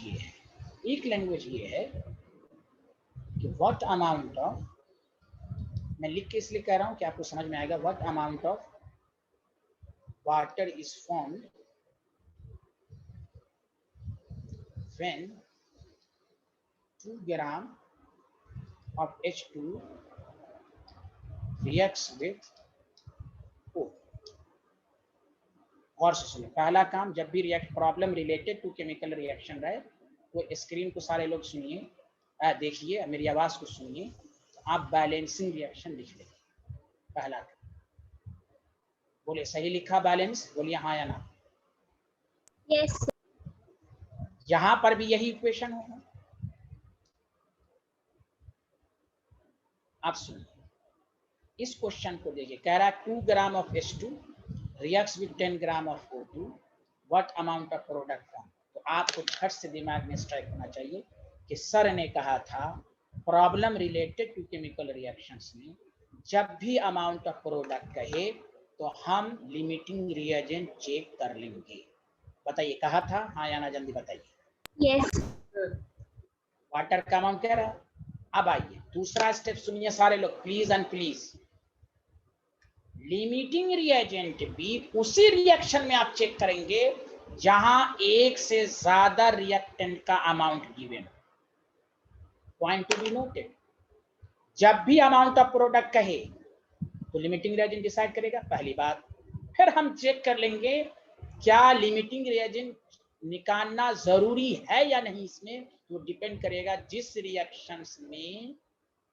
Speaker 1: ये है कि व्हाट अमाउंट ऑफ, मैं लिख के इसलिए कह रहा हूं कि आपको समझ में आएगा। What amount of water is formed when 2 gram of H2 reacts with O। और सुनिए, पहला काम, जब भी problem related to chemical reaction रहे तो स्क्रीन को सारे लोग सुनिए, देखिए, मेरी आवाज को सुनिए। तो आप बैलेंसिंग रिएक्शन लिख लें। पहला काम, बोले सही लिखा बैलेंस? बोलिए हाँ या ना।
Speaker 4: यस।
Speaker 1: यहां पर भी यही इक्वेशन होगा। आप सुनिए, इस क्वेश्चन को देखिए। कह रहा है 2 gram of H2 reacts with 10 gram of O2, what amount of product form. तो आपको फट से दिमाग में स्ट्राइक होना चाहिए कि सर ने कहा था problem related to chemical reactions में जब भी अमाउंट ऑफ प्रोडक्ट कहे तो हम लिमिटिंग रिएजेंट चेक कर लेंगे। बताइए, कहा था हाँ या ना, जल्दी बताइए।
Speaker 4: यस
Speaker 1: वाटर का अमाउंट कह रहा है। अब आइए दूसरा स्टेप सुनिए सारे लोग please and please. Limiting reagent भी उसी रिएक्शन में आप चेक करेंगे जहां एक से ज्यादा रिएक्टेंट का amount given. Point to be noted, जब भी अमाउंट ऑफ प्रोडक्ट कहे तो लिमिटिंग रिएजेंट डिसाइड करेगा, पहली बात। फिर हम चेक कर लेंगे क्या लिमिटिंग रिएजेंट निकालना जरूरी है या नहीं। इसमें तो डिपेंड करेगा जिस रिएक्शंस में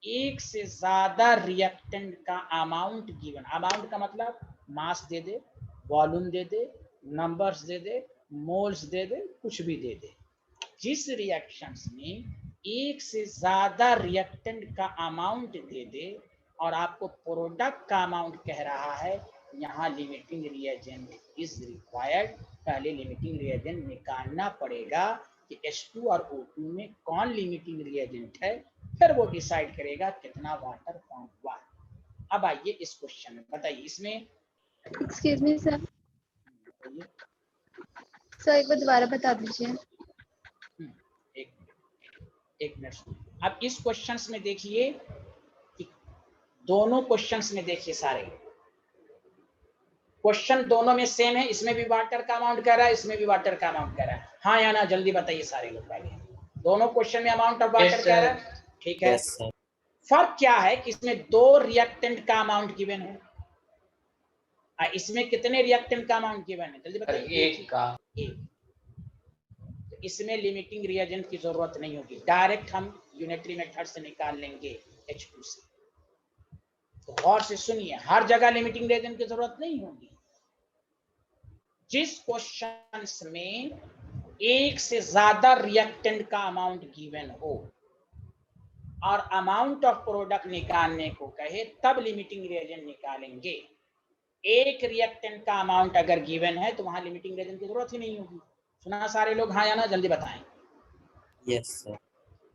Speaker 1: एक से ज्यादा रिएक्टेंट का अमाउंट गिवन। अमाउंट का मतलब मास दे दे, volume they they, numbers they they, moles दे दे, कुछ भी दे दे। जिस रिएक्शंस में एक से ज्यादा रिएक्टेंट का अमाउंट दे दे और आपको प्रोडक्ट का अमाउंट कह रहा है, यहाँ लिमिटिंग रिएजेंट इज रिक्वायर्ड। पहले लिमिटिंग रिएजेंट निकालना पड़ेगा कि H2 और O2 में कौन लिमिटिंग रिएजेंट है, फिर वो डिसाइड करेगा कितना वाटर फॉर्म हुआ। अब आइए इस क्वेश्चन में बताइए, इसमें
Speaker 4: एक्सक्यूज मी सर, सर एक बार दोबारा बता दीजिए।
Speaker 1: एक मिनट। अब इस क्वेश्चंस में देखिए कि दोनों क्वेश्चंस में देखिए सारे क्वेश्चन दोनों में सेम है। इसमें भी वाटर का अमाउंट कह रहा है, इसमें भी वाटर का अमाउंट कह रहा है। हाँ या ना, जल्दी बताइए सारे लोग। पहले दोनों क्वेश्चन में अमाउंट ऑफ वाटर कह रहा है, ठीक है।
Speaker 2: Yes, sir.
Speaker 1: फर्क क्या है कि इसमें 2 रिएक्टेंट का अमाउंट गिवन है, इसमें कितने रिएक्टेंट का अमाउंट गिवन है, जल्दी बताइए।
Speaker 3: एक का।
Speaker 1: तो इसमें लिमिटिंग रिएजेंट की जरूरत नहीं होगी, डायरेक्ट हम यूनिटरी मेथड से निकाल लेंगे H2 से। तो गौर से सुनिए, हर जगह लिमिटिंग रिएजेंट की जरूरत नहीं होगी। जिस क्वेश्चंस में एक से ज्यादा रिएक्टेंट का अमाउंट गिवन हो और अमाउंट ऑफ प्रोडक्ट निकालने को कहे, तब लिमिटिंग रिएजेंट निकालेंगे। एक रिएक्टेंट का अमाउंट अगर गिवन है तो वहां लिमिटिंग रिएजेंट की जरूरत ही नहीं होगी। सुना सारे लोग हाँ या ना, जल्दी बताएं।
Speaker 2: Yes, sir.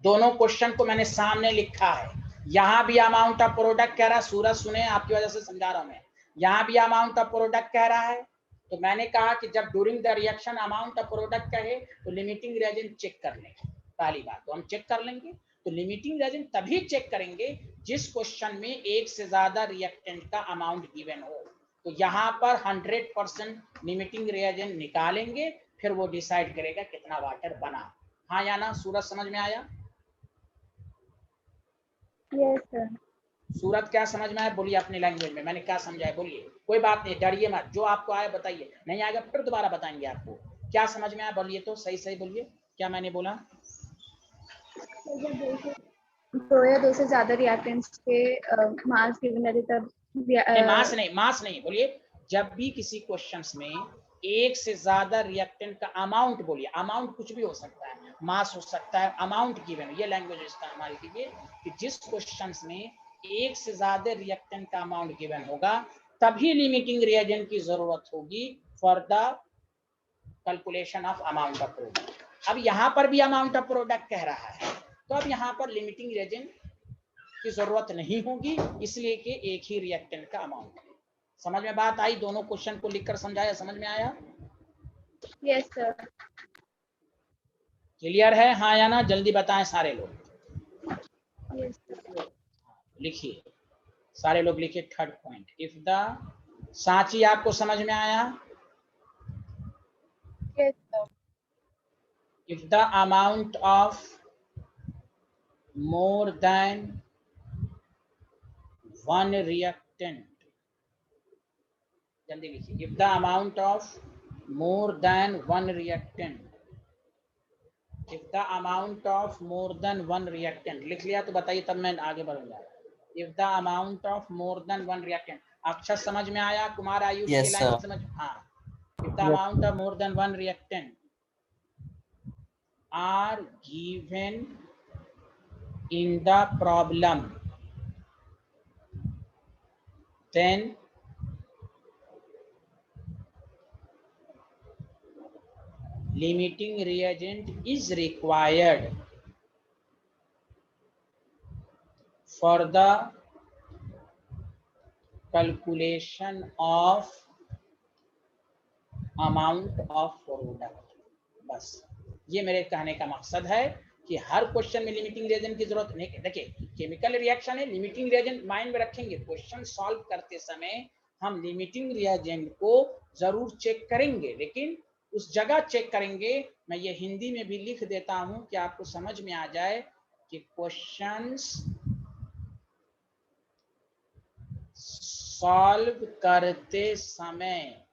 Speaker 1: दोनों क्वेश्चन को मैंने सामने लिखा है। यहां भी अमाउंट ऑफ प्रोडक्ट कह रहा है, सूरज सुने, आपकी वजह से समझा रहा हूं मैं। यहां भी अमाउंट ऑफ प्रोडक्ट कह रहा है, तो मैंने कहा कि जब during the reaction amount of product कहे तो लिमिटिंग रिएजेंट चेक कर लेंगे। पहली बात तो हम चेक कर लेंगे। तो लिमिटिंग रिएजेंट तभी चेक करेंगे जिस क्वेश्चन में एक से ज्यादा रिएक्टेंट का अमाउंट गिवन हो। तो यहाँ पर 100% लिमिटिंग रिएजेंट निकालेंगे, फिर वो डिसाइड करेगा कितना वाटर बना। हाँ या ना, सूरज समझ में आया?
Speaker 4: Yes sir.
Speaker 1: सूरज क्या समझ में आया, बोलिए अपनी लैंग्वेज में। मैंने क्या समझाया बोलिए, कोई बात नहीं, डरिए मत। जो आपको आया बताइए, नहीं आएगा फिर दोबारा बताएंगे आपको। क्या समझ में आया बोलिए, तो सही सही बोलिए, क्या मैंने बोला?
Speaker 4: दो या दो से ज्यादा रिएक्टेंट्स के मास गिवन रहते तब
Speaker 1: मास नहीं बोलिए। जब भी किसी क्वेश्चंस में एक से ज्यादा रिएक्टेंट का अमाउंट, बोलिए अमाउंट कुछ भी हो सकता है, मास हो सकता है, अमाउंट गिवन, ये लैंग्वेज इस्तेमाल कीजिए कि जिस क्वेश्चंस में एक से ज्यादा रिएक्टेंट का अमाउंट गिवन होगा तभी लिमिटिंग रिएजेंट की जरूरत होगी for the calculation of amount of product. अब यहाँ पर भी अमाउंट ऑफ प्रोडक्ट कह रहा है, तो अब यहाँ पर लिमिटिंग रिएजेंट की जरूरत नहीं होगी, इसलिए कि एक ही रिएक्टेंट का अमाउंट है। समझ में बात आई? दोनों क्वेश्चन को लिखकर समझाया, समझ में आया?
Speaker 4: Yes sir.
Speaker 1: क्लियर है हाँ या ना, जल्दी बताएं सारे लोग।
Speaker 4: Yes sir.
Speaker 1: लिखिए सारे लोग, लिखिए third point. If the, Sanchi आपको समझ में आया?
Speaker 6: Yes, sir.
Speaker 1: If the amount of more than one reactant, जल्दी लिखिए। If the amount of more than one reactant, if the amount of more than one reactant, लिख लिया तो बताइए, तब मैं आगे बढ़ूंगा। If the amount of more than one reactant, अक्षर समझ में आया? कुमार आयुष
Speaker 2: Yes,
Speaker 1: की लाइन
Speaker 2: sir.
Speaker 1: समझ? हाँ। If the amount of more than one reactant are given in the problem, then limiting reagent is required for the calculation of amount of product. बस ये मेरे कहने का मकसद है कि हर क्वेश्चन में लिमिटिंग रिएजेंट की जरूरत नहीं। देखिए केमिकल रिएक्शन है, लिमिटिंग रिएजेंट माइंड में रखेंगे। क्वेश्चन सॉल्व करते समय हम लिमिटिंग रिएजेंट को जरूर चेक करेंगे, लेकिन उस जगह चेक करेंगे। मैं ये हिंदी में भी लिख देता हूं कि आपको समझ में आ जाए कि क्वेश्चंस सॉल्व करते समय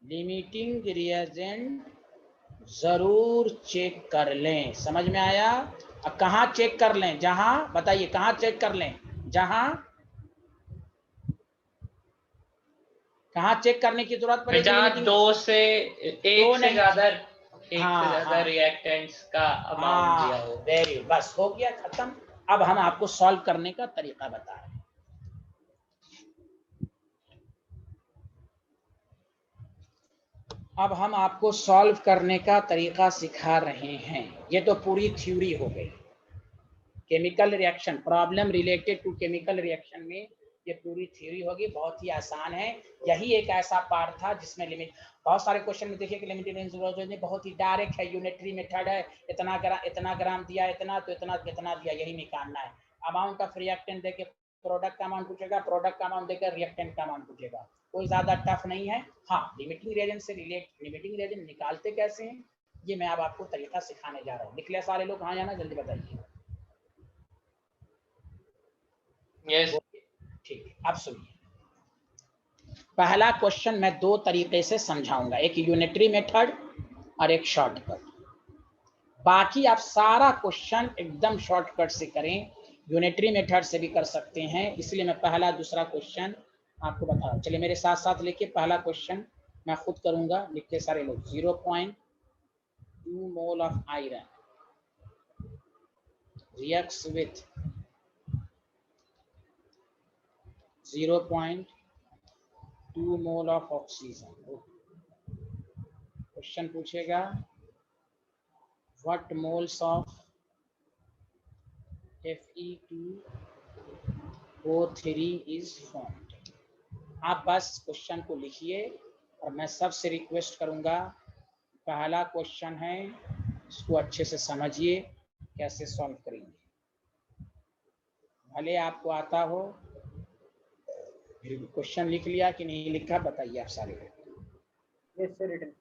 Speaker 1: लिमिटिंग रिएजेंट जरूर चेक कर लें। समझ में आया? अब कहाँ चेक कर लें? जहां, बताइए कहाँ चेक कर लें? कहाँ चेक करने की जरूरत पड़ेगी?
Speaker 3: जहाँ दो से एक से ज्यादा रिएक्टेंट्स का अमाउंट दिया हो।
Speaker 1: वेरी, बस हो गया, खत्म। अब हम आपको सॉल्व करने का तरीका बता रहे हैं। अब हम आपको सॉल्व करने का तरीका सिखा रहे हैं। ये तो पूरी थ्योरी हो गई। Chemical reaction, problem related to chemical reaction में ये पूरी थ्योरी होगी। बहुत ही आसान है। यही एक ऐसा पार्ट था जिसमें लिमिट, बहुत सारे क्वेश्चन में देखिए कि लिमिटेड रेंज बहुत ही डायरेक्ट है, यूनिटरी मेथड है। इतना ग्राम दिया, इतना तो इतना कितना दिया, यही निकालना है। अमाउंट ऑफ रिएक्टेंट देके प्रोडक्ट का अमाउंट पूछेगा, प्रोडक्ट का अमाउंट देकर रिएक्टेंट का अमाउंट पूछेगा। कोई ज्यादा टफ नहीं है। हाँ, लिमिटिंग रिएजेंट से लिमिटिंग रिएजेंट निकालते कैसे हैं, ये मैं अब आपको तरीका सिखाने जा रहा हूँ। लिख लिया सारे लोग? हाँ या ना, जल्दी बताइए।
Speaker 3: यस।
Speaker 1: ठीक है, अब सुनिए। पहला क्वेश्चन मैं दो तरीके से समझाऊंगा, एक यूनिटरी मेथड और एक शॉर्टकट। बाकी आप सारा क्वेश्चन एकदम शॉर्टकट से करें, यूनिटरी मेथड से भी कर सकते हैं। इसलिए मैं पहला दूसरा क्वेश्चन आपको बता रहा हूं। चलिए मेरे साथ साथ लिखिए। पहला क्वेश्चन मैं खुद करूंगा, लिखिए सारे लोग। 0.2 mole of iron reacts with 0.2 mole of oxygen. Question पूछेगा what moles of Fe2O3 is formed. आप बस क्वेश्चन को लिखिए और मैं सबसे रिक्वेस्ट करूंगा, पहला क्वेश्चन है, इसको अच्छे से समझिए कैसे सॉल्व करेंगे। भले आपको आता हो, क्वेश्चन लिख लिया कि नहीं लिखा बताइए आप सारे।
Speaker 5: Yes sir,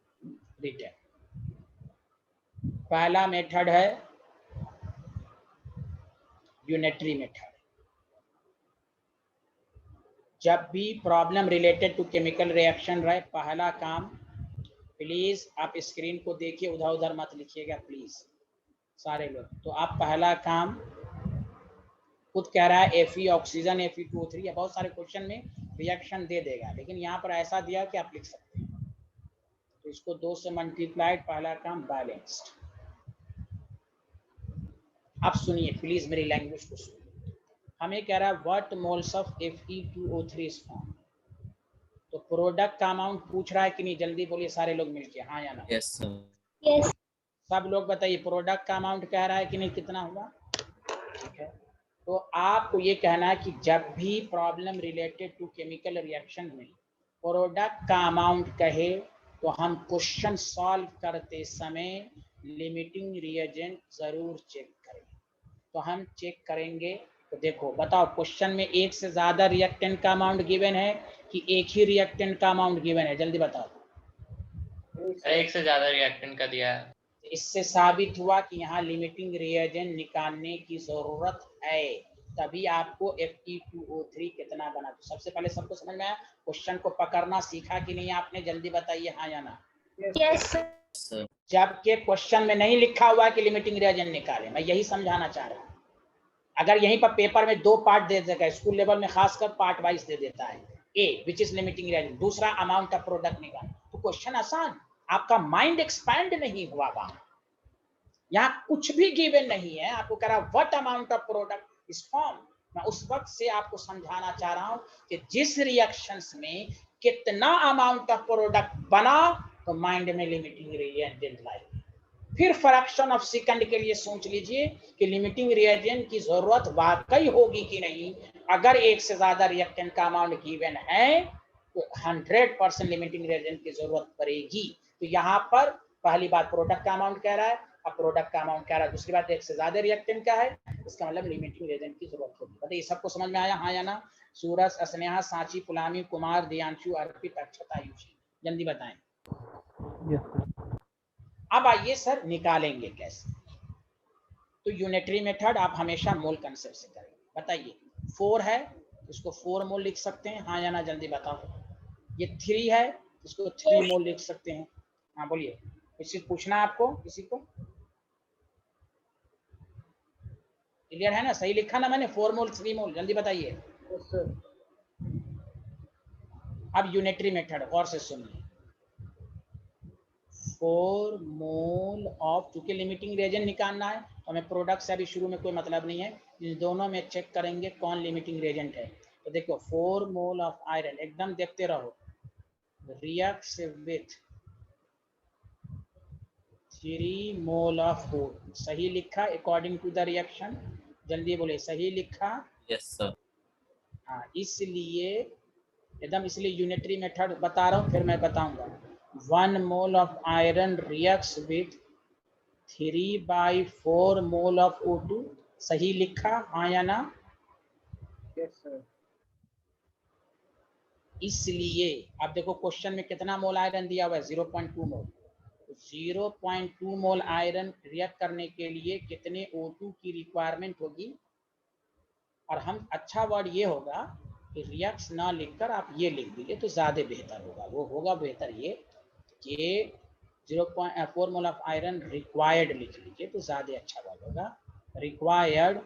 Speaker 5: written.
Speaker 1: पहला मेथड है यूनिटरी मेथड। जब भी problem related to chemical reaction रहे, पहला काम, प्लीज आप स्क्रीन को देखिए, उधर उधर मत लिखिएगा प्लीज सारे लोग। तो आप पहला काम, खुद कह रहा है Fe ऑक्सीजन Fe2O3, या बहुत सारे क्वेश्चन में रिएक्शन दे देगा, लेकिन यहाँ पर ऐसा दिया कि आप लिख सकते हैं। तो इसको 2 से मल्टीप्लाइड, पहला काम बैलेंस्ड। अब सुनिए प्लीज, मेरी लैंग्वेज को सुनिए। हमें कह रहा है what moles of Fe2O3 is formed. तो प्रोडक्ट का अमाउंट पूछ रहा है कि नहीं, जल्दी बोलिए सारे लोग मिलके, हाँ या ना।
Speaker 2: Yes sir.
Speaker 4: यस।
Speaker 1: सब लोग बताइए, प्रोडक्ट का अमाउंट कह रहा है कि नहीं, कितना हुआ? ठीक है, तो आपको ये कहना है कि जब भी problem related to chemical reaction में प्रोडक्ट का अमाउंट कहे, तो हम क्वेश्चन सॉल्व करते समय लिमिटिंग रिएजेंट जरूर चेक करें। तो हम चेक करेंगे। तो देखो, बताओ क्वेश्चन में एक से ज्यादा रिएक्टेंट का अमाउंट गिवन है कि एक ही रिएक्टेंट का अमाउंट गिवन है? जल्दी बताओ।
Speaker 3: एक से ज्यादा रिएक्टेंट का दिया है।
Speaker 1: इससे साबित हुआ कि यहाँ लिमिटिंग रिएजेंट निकालने की जरूरत है, तभी आपको Fe2O3 कितना बना। तो सबसे पहले सबको समझ में आया? क्वेश्चन को पकड़ना सीखा कि नहीं आपने? जल्दी बताइए, हाँ या ना।
Speaker 4: Yes
Speaker 2: sir.
Speaker 1: जबकि क्वेश्चन में नहीं लिखा हुआ कि लिमिटिंग रिएजेंट निकाले, मैं यही समझाना चाह रहा हूँ। अगर यहीं पर पेपर में 2 पार्ट दे देगा, स्कूल लेवल में खासकर पार्ट वाइज दे देता है, ए विच इज लिमिटिंग रिएजेंट, दूसरा अमाउंट ऑफ प्रोडक्ट निकाल, तो क्वेश्चन आसान, आपका माइंड एक्सपैंड नहीं हुआ। वहां यहाँ कुछ भी गिवन नहीं है, आपको कह रहा what amount of product is form. मैं उस वक्त से आपको समझाना चाह रहा हूं कि जिस रिएक्शंस में कितना अमाउंट ऑफ प्रोडक्ट बना, तो माइंड में लिमिटिंग रिएजेंट लाइक। फिर फ्रैक्शन ऑफ सेकंड के लिए सोच लीजिए कि लिमिटिंग रिएजेंट की जरूरत वाकई होगी कि नहीं। अगर एक से ज्यादा रिएक्टेंट का अमाउंट गिवन है तो 100% लिमिटिंग रिएजेंट की जरूरत पड़ेगी। तो यहाँ पर पहली बात प्रोडक्ट का अमाउंट कह रहा है, अब प्रोडक्ट का अमाउंट कह रहा है, दूसरी बात एक से ज्यादा रिएक्टेंट का है, इसका मतलब लिमिटिंग रिएजेंट की जरूरत होगी। बताइए सबको समझ में आया, हाँ या ना? सूरज, स्नेहा, सांची, पुलामी, कुमार, दियांशु, अर्पित, अक्षता, आयुषी, जल्दी बताएं। अब आइए सर निकालेंगे कैसे। तो यूनिटरी मेथड आप हमेशा मोल कंसेप्ट से करेंगे। बताइए 4 है इसको 4 मोल लिख सकते हैं, हाँ या ना? जल्दी बताओ। ये 3 है इसको 3 मोल लिख सकते हैं, हाँ बोलिए। किसी पूछना आपको, किसी को क्लियर है ना? सही लिखा ना मैंने? 4 मोल 3 मोल, जल्दी बताइए। अब यूनिटरी मेथड और से सुनिए। 4 मोल ऑफ, चूंकि लिमिटिंग रिएजेंट निकालना है तो हमें प्रोडक्ट से अभी शुरू में कोई मतलब नहीं है, इन दोनों में चेक करेंगे कौन लिमिटिंग रिएजेंट है। तो देखो 4 मोल ऑफ आयरन, एकदम देखते रहो, reacts with 3 mole of O2। सही लिखा अकॉर्डिंग टू द रिएक्शन? जल्दी बोले, सही लिखा?
Speaker 2: Yes sir.
Speaker 1: हाँ, इसलिए एकदम, इसलिए यूनिटरी मेथड बता रहा हूँ, फिर मैं बताऊंगा। 1 मोल of iron reacts with 3/4 mole of O2। सही लिखा, हाँ या ना?
Speaker 5: Yes sir.
Speaker 1: इसलिए अब देखो क्वेश्चन में कितना मोल आयरन दिया हुआ है, 0.2 मोल। 0.2 मोल आयरन रिएक्ट करने के लिए कितने O2 की रिक्वायरमेंट होगी? और हम अच्छा वर्ड ये होगा कि रिएक्ट्स ना लिखकर आप ये लिख दीजिए तो ज्यादा बेहतर होगा। वो होगा बेहतर ये कि 0.4 मोल ऑफ आयरन रिक्वायर्ड लिख लीजिए तो ज्यादा अच्छा वर्ड होगा। रिक्वायर्ड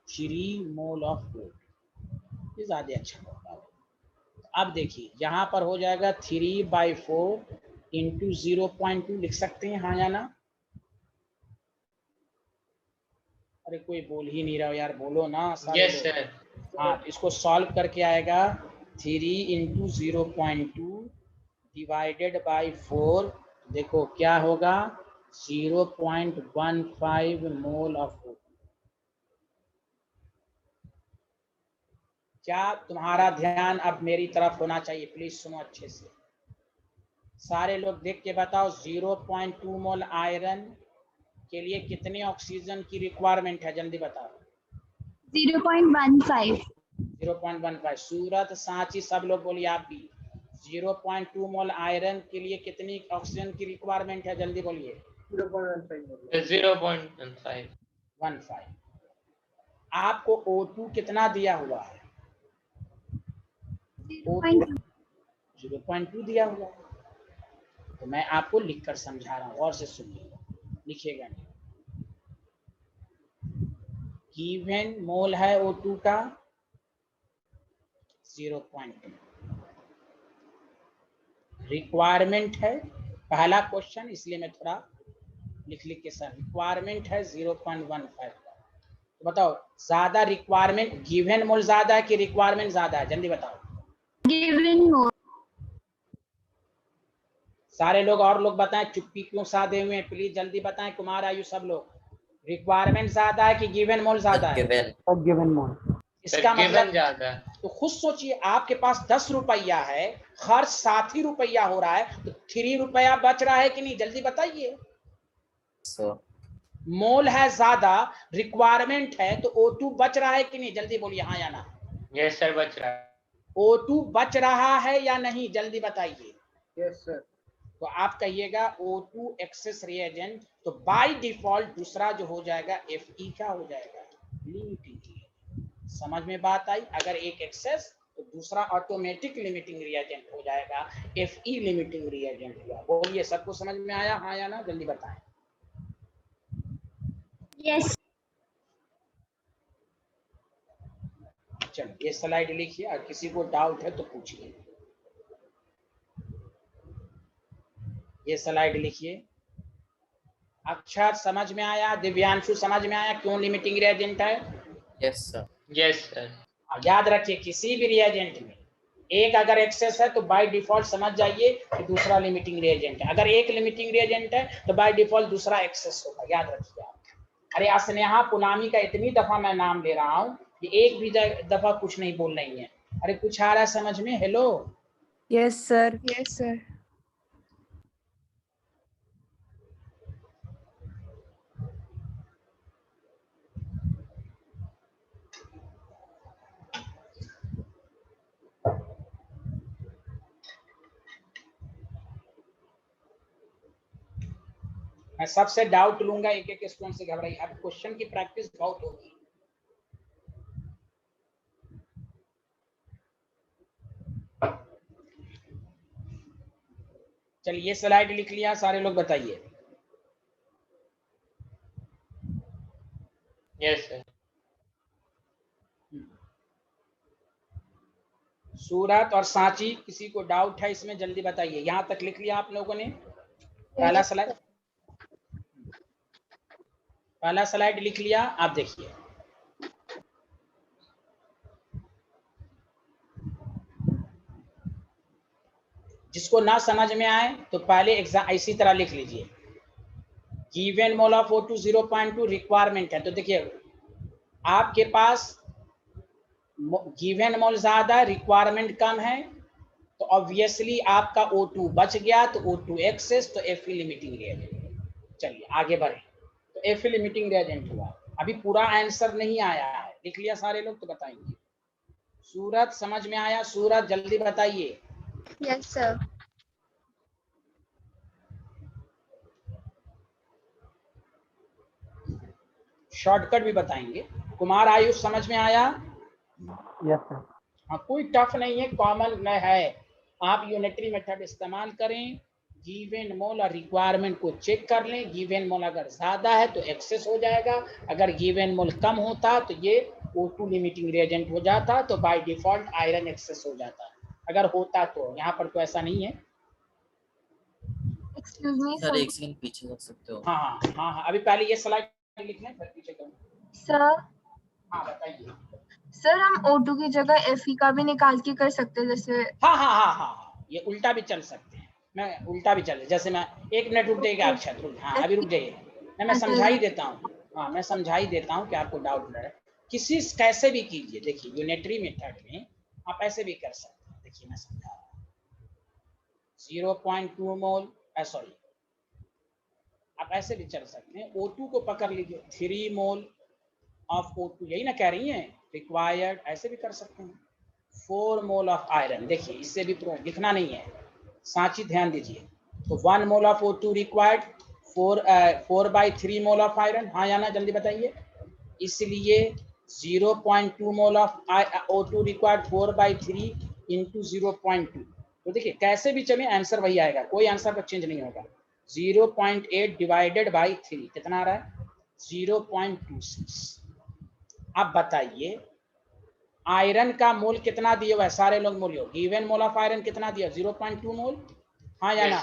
Speaker 1: 3 मोल ऑफ O2, ये ज्यादा अच्छा होगा। अब देखिए यहाँ पर हो जाएगा 3/4 इंटू 0.2 लिख सकते हैं, हाँ या ना? अरे कोई बोल ही नहीं रहा यार, बोलो ना सारे
Speaker 3: यस
Speaker 1: लोग।
Speaker 3: सर।
Speaker 1: हाँ, तो इसको सॉल्व करके आएगा 3 इंटू 0.2 डिवाइडेड बाई 4। देखो क्या होगा, 0.15 मोल ऑफ O2। क्या तुम्हारा ध्यान अब मेरी तरफ होना चाहिए? प्लीज सुनो अच्छे से, सारे लोग देख के बताओ। 0.2 मोल आयरन के लिए कितने ऑक्सीजन की रिक्वायरमेंट है? जल्दी बताओ।
Speaker 4: 0.15।
Speaker 1: 0.15। सूरत, सांची, सब लोग बोलिए आप भी। 0.2 मोल आयरन के लिए कितनी ऑक्सीजन की रिक्वायरमेंट है? जल्दी बोलिए।
Speaker 3: 0.15।
Speaker 1: आपको O2 कितना दिया हुआ है? 0.2 दिया हुआ है। तो मैं आपको लिखकर समझा रहा हूँ, और से सुनिए, लिखिएगा नहीं। गिवन मोल है O2 का 0.2, रिक्वायरमेंट है पहला क्वेश्चन, इसलिए मैं थोड़ा लिख के सर, रिक्वायरमेंट है 0.15। तो बताओ ज्यादा रिक्वायरमेंट, गिवन मोल ज्यादा है कि रिक्वायरमेंट ज्यादा है? जल्दी बताओ।
Speaker 4: गिवन मोल।
Speaker 1: सारे लोग और लोग बताएं, चुप्पी क्यों साधे हुए हैं? प्लीज जल्दी बताएं, कुमार, आयु, सब लोग। रिक्वायरमेंट ज्यादा है कि गिवन मोल ज्यादा है?
Speaker 5: गिवन मोल।
Speaker 1: इसका मतलब
Speaker 3: ज्यादा।
Speaker 1: तो खुद सोचिए, आपके पास 10 रुपया है, खर्च 7 ही रुपया हो रहा है, तो 3 रुपया बच रहा है कि नहीं? जल्दी बताइए। मोल है ज्यादा, रिक्वायरमेंट है, तो O2 बच रहा है कि नहीं? जल्दी बोलिए, हाँ या ना?
Speaker 3: यस सर, बच रहा है।
Speaker 1: O2 बच रहा है या नहीं? जल्दी बताइए।
Speaker 5: Yes sir.
Speaker 1: तो आप कहिएगा O2 एक्सेस रिएजेंट, तो बाय डिफॉल्ट दूसरा जो हो जाएगा Fe क्या हो जाएगा? लिमिटिंग। समझ में बात आई? अगर एक एक्सेस तो दूसरा ऑटोमेटिक लिमिटिंग रिएजेंट हो जाएगा, Fe लिमिटिंग रिएजेंट हुआ। बोलिए सबको समझ में आया, हाँ या ना? जल्दी बताएं।
Speaker 4: यस।
Speaker 1: चलो ये स्लाइड लिखिए, और किसी को डाउट है तो पूछिए। ये स्लाइड लिखिए। अक्षर समझ में आया? दिव्यांशु समझ में आया क्यों लिमिटिंग रिएजेंट है?
Speaker 2: Yes sir.
Speaker 3: Yes sir.
Speaker 1: याद रखिए, किसी भी रिएजेंट में एक अगर एक्सेस है तो बाय डिफॉल्ट समझ जाइए कि दूसरा लिमिटिंग रिएजेंट है। अगर एक लिमिटिंग रिएजेंट है तो बाय डिफॉल्ट दूसरा एक्सेस होगा, याद रखिए आप। अरे अस्नेहा पुनामी का इतनी दफा मैं नाम ले रहा हूँ कि एक भी दफा कुछ नहीं बोल रही है। अरे कुछ आ रहा है समझ में? Hello.
Speaker 7: Yes sir.
Speaker 4: Yes sir.
Speaker 1: मैं सबसे डाउट लूंगा, एक एक स्टूडेंट से घबराइए। अब क्वेश्चन की प्रैक्टिस बहुत होगी। चलिए ये स्लाइड लिख लिया सारे लोग, बताइए।
Speaker 3: Yes sir.
Speaker 1: सूरत और सांची, किसी को डाउट है इसमें जल्दी बताइए। यहाँ तक लिख लिया आप लोगों ने? पहला स्लाइड लिख लिया? आप देखिए, जिसको ना समझ में आए तो पहले एग्जाम इसी तरह लिख लीजिए। Given mole of O2 0.2 requirement है, तो देखिए आपके पास गिवन मोल ज्यादा, रिक्वायरमेंट कम है, तो ऑब्वियसली आपका O2 बच गया, तो O2 एक्सेस, तो Fe लिमिटिंग रिएजेंट। चलिए आगे बढ़े, तो Fe लिमिटिंग रिएजेंट हुआ। अभी पूरा आंसर नहीं आया है, लिख लिया सारे लोग तो बताएंगे। सूरत समझ में आया? सूरत जल्दी बताइए।
Speaker 4: Yes sir.
Speaker 1: शॉर्टकट भी बताएंगे। कुमार आयुष समझ में आया?
Speaker 5: Yes sir.
Speaker 1: हाँ, कोई टफ नहीं है, कॉमन में है। आप यूनिटरी मेथड इस्तेमाल करें, गिवन मोल और रिक्वायरमेंट को चेक कर लें। गिवन मोल अगर ज्यादा है तो एक्सेस हो जाएगा, अगर गिवन मोल कम होता तो ये O2 लिमिटिंग रिएजेंट हो जाता, तो बाय डिफॉल्ट आयरन एक्सेस हो जाता अगर होता तो। यहाँ पर तो ऐसा नहीं है।
Speaker 6: एक्सक्यूज मी
Speaker 2: सर एक सेकंड पीछे जा सकते हो?
Speaker 1: हाँ हाँ हाँ हाँ, अभी पहले ये स्लाइड लिखना है, फिर पीछे करूँ।
Speaker 6: सर।
Speaker 1: हाँ बताइए।
Speaker 6: सर हम O2 की जगह Fe का भी निकाल के कर सकते हैं, जैसे
Speaker 1: हाँ हाँ हाँ हाँ, ये उल्टा भी चल सकते हैं। मैं उल्टा भी चल, जैसे मैं एक मिनट रुक जाइएगा अक्षत, रुक, हाँ अभी रुक जाइए, मैं समझा ही देता हूँ। हाँ मैं समझा ही देता हूँ कि आपको डाउट न रहे। किसी कैसे भी कीजिए, देखिए यूनिटरी मेथड में आप ऐसे भी कर सकते हैं। देखिए मैं समझा रहा हूँ, 0.2 मोल, सॉरी आप ऐसे भी चल सकते हैं। O2 को पकड़ लीजिए, 3 मोल ऑफ O2, यही ना कह रही हैं, रिक्वायर्ड, ऐसे भी कर सकते हैं। 4 मोल ऑफ आयरन, देखिए इससे भी प्रूफ लिखना नहीं है, सांची ध्यान दीजिए। तो 1 mole of O2 required, 4/3 mole of iron, हाँ या ना जल्दी बताइए। इसलिए 0.2 mole of O2 required 4/3 into 0.2, तो देखिए कैसे भी चले आंसर वही आएगा, कोई आंसर का चेंज नहीं होगा। 0.8 डिवाइडेड बाई 3 कितना आ रहा है? 0.26। अब बताइए आयरन का मोल कितना दिया हुआ है? सारे लोग बोलियो, गिवन मोल ऑफ आयरन कितना दिया? 0.2 मोल, हाँ या ना?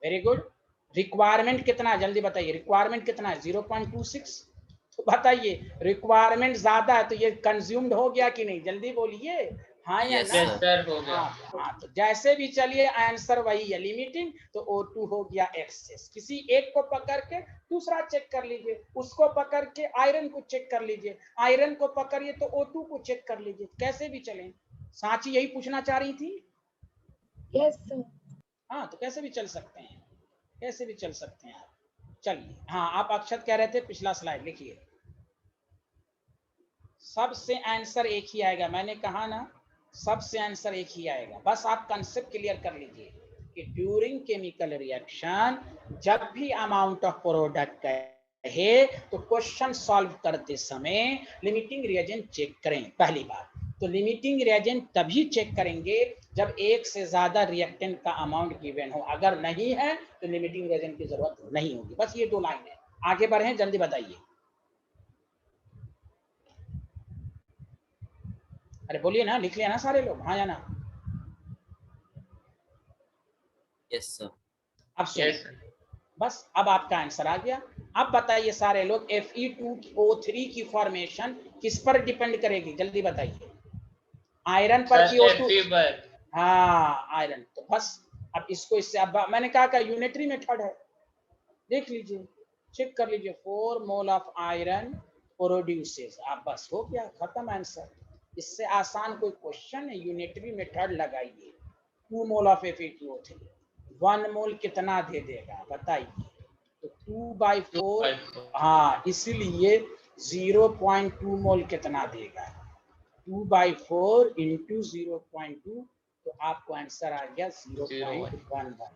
Speaker 1: Very good. रिक्वायरमेंट कितना है जल्दी बताइए? रिक्वायरमेंट कितना है? 0.26। तो बताइए रिक्वायरमेंट ज्यादा है तो ये कंज्यूम्ड हो गया कि नहीं? जल्दी बोलिए, हाँ या ना?
Speaker 3: सर हो गया।
Speaker 1: हाँ, तो जैसे भी चलिए आंसर वही है, लिमिटिंग, तो O2 हो गया एक्सेस। किसी एक को पकड़ के दूसरा चेक कर लीजिए, उसको पकड़ के आयरन को चेक कर लीजिए, आयरन को पकड़िए तो O2 को चेक कर लीजिए, कैसे भी चलें। सांची यही पूछना चाह रही थी?
Speaker 6: Yes sir.
Speaker 1: हाँ, तो कैसे भी चल सकते हैं, कैसे भी चल सकते हैं आप। चलिए हाँ, आप अक्षत कह रहे थे, पिछला स्लाइड लिखिए। सबसे आंसर एक ही आएगा, मैंने कहा ना, सबसे आंसर एक ही आएगा। बस आप कंसेप्ट क्लियर कर लीजिए कि ड्यूरिंग केमिकल रिएक्शन जब भी अमाउंट ऑफ प्रोडक्ट कहे तो क्वेश्चन सॉल्व करते समय लिमिटिंग रिएजेंट चेक करें, पहली बात। तो लिमिटिंग रिएजेंट तभी चेक करेंगे जब एक से ज्यादा रिएक्टेंट का अमाउंट गिवन हो, अगर नहीं है तो लिमिटिंग रिएजेंट की जरूरत नहीं होगी। बस ये 2 लाइन है, आगे बढ़े, जल्दी बताइए। अरे बोलिए ना, लिख लिया ना सारे लोग, हाँ या ना?
Speaker 2: Yes sir.
Speaker 1: अब सुनिए, बस अब आपका आंसर आ गया। अब बताइए सारे लोग, Fe2O3 की फॉर्मेशन किस पर डिपेंड करेगी? जल्दी बताइए। आयरन पर कि O2 पर? हाँ आयरन। तो बस अब इसको इससे, अब मैंने कहा यूनिटरी मेथड है, देख लीजिए, चेक कर लीजिए, 4 मोल ऑफ आयरन प्रोड्यूसेस, आप बस हो गया, खत्म आंसर। इससे आसान कोई क्वेश्चन है? यूनिटरी मेथड लगाइए, 2 मोल ऑफ Fe2O3, 1 मोल कितना दे देगा बताइए? तो 2/4, हाँ इसीलिए 0.2 मोल कितना देगा, 2/4 इंटू 0.2, तो आपको आंसर आ गया 0.11।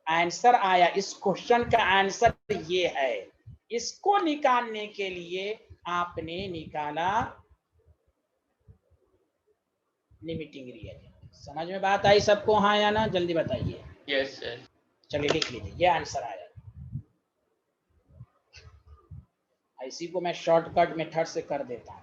Speaker 1: आंसर आया। इस क्वेश्चन का आंसर ये है। इसको निकालने के लिए आपने निकाला लिमिटिंग रिएजेंट। समझ में बात आई सबको, हाँ या ना? जल्दी बताइए।
Speaker 3: Yes sir.
Speaker 1: चलिए लिख लीजिए, ये आंसर आया। इसी को मैं शॉर्टकट मेथड से कर देता हूँ।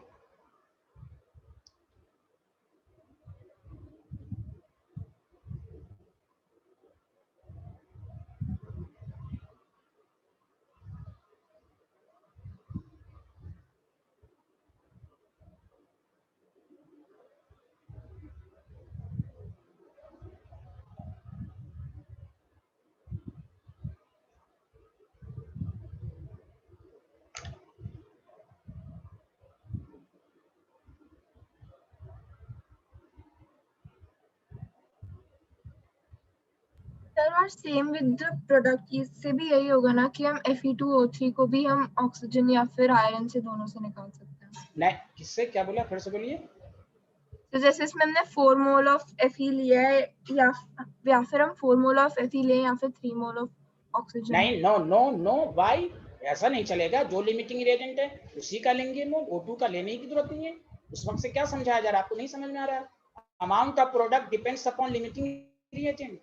Speaker 6: सर और सेम विद द प्रोडक्ट, इससे भी यही होगा ना कि हम Fe2O3 को भी हम ऑक्सीजन या फिर आयरन से दोनों से निकाल सकते हैं?
Speaker 1: नहीं, किससे? क्या बोला, फिर से बोलिए।
Speaker 6: तो जैसे इसमें हमने 4 मोल ऑफ Fe लिया है, या फिर हम 4 मोल ऑफ Fe लें या फिर 3 मोल ऑफ ऑक्सीजन?
Speaker 1: नहीं, नो नो नो, वाई? ऐसा नहीं चलेगा। जो लिमिटिंग रिएजेंट है उसी का लेंगे मोल, O2 का लेने की जरूरत नहीं है। उस वक्त से क्या समझाया जा रहा है, आपको नहीं समझ में आ रहा है? Amount of product depends upon limiting reagent.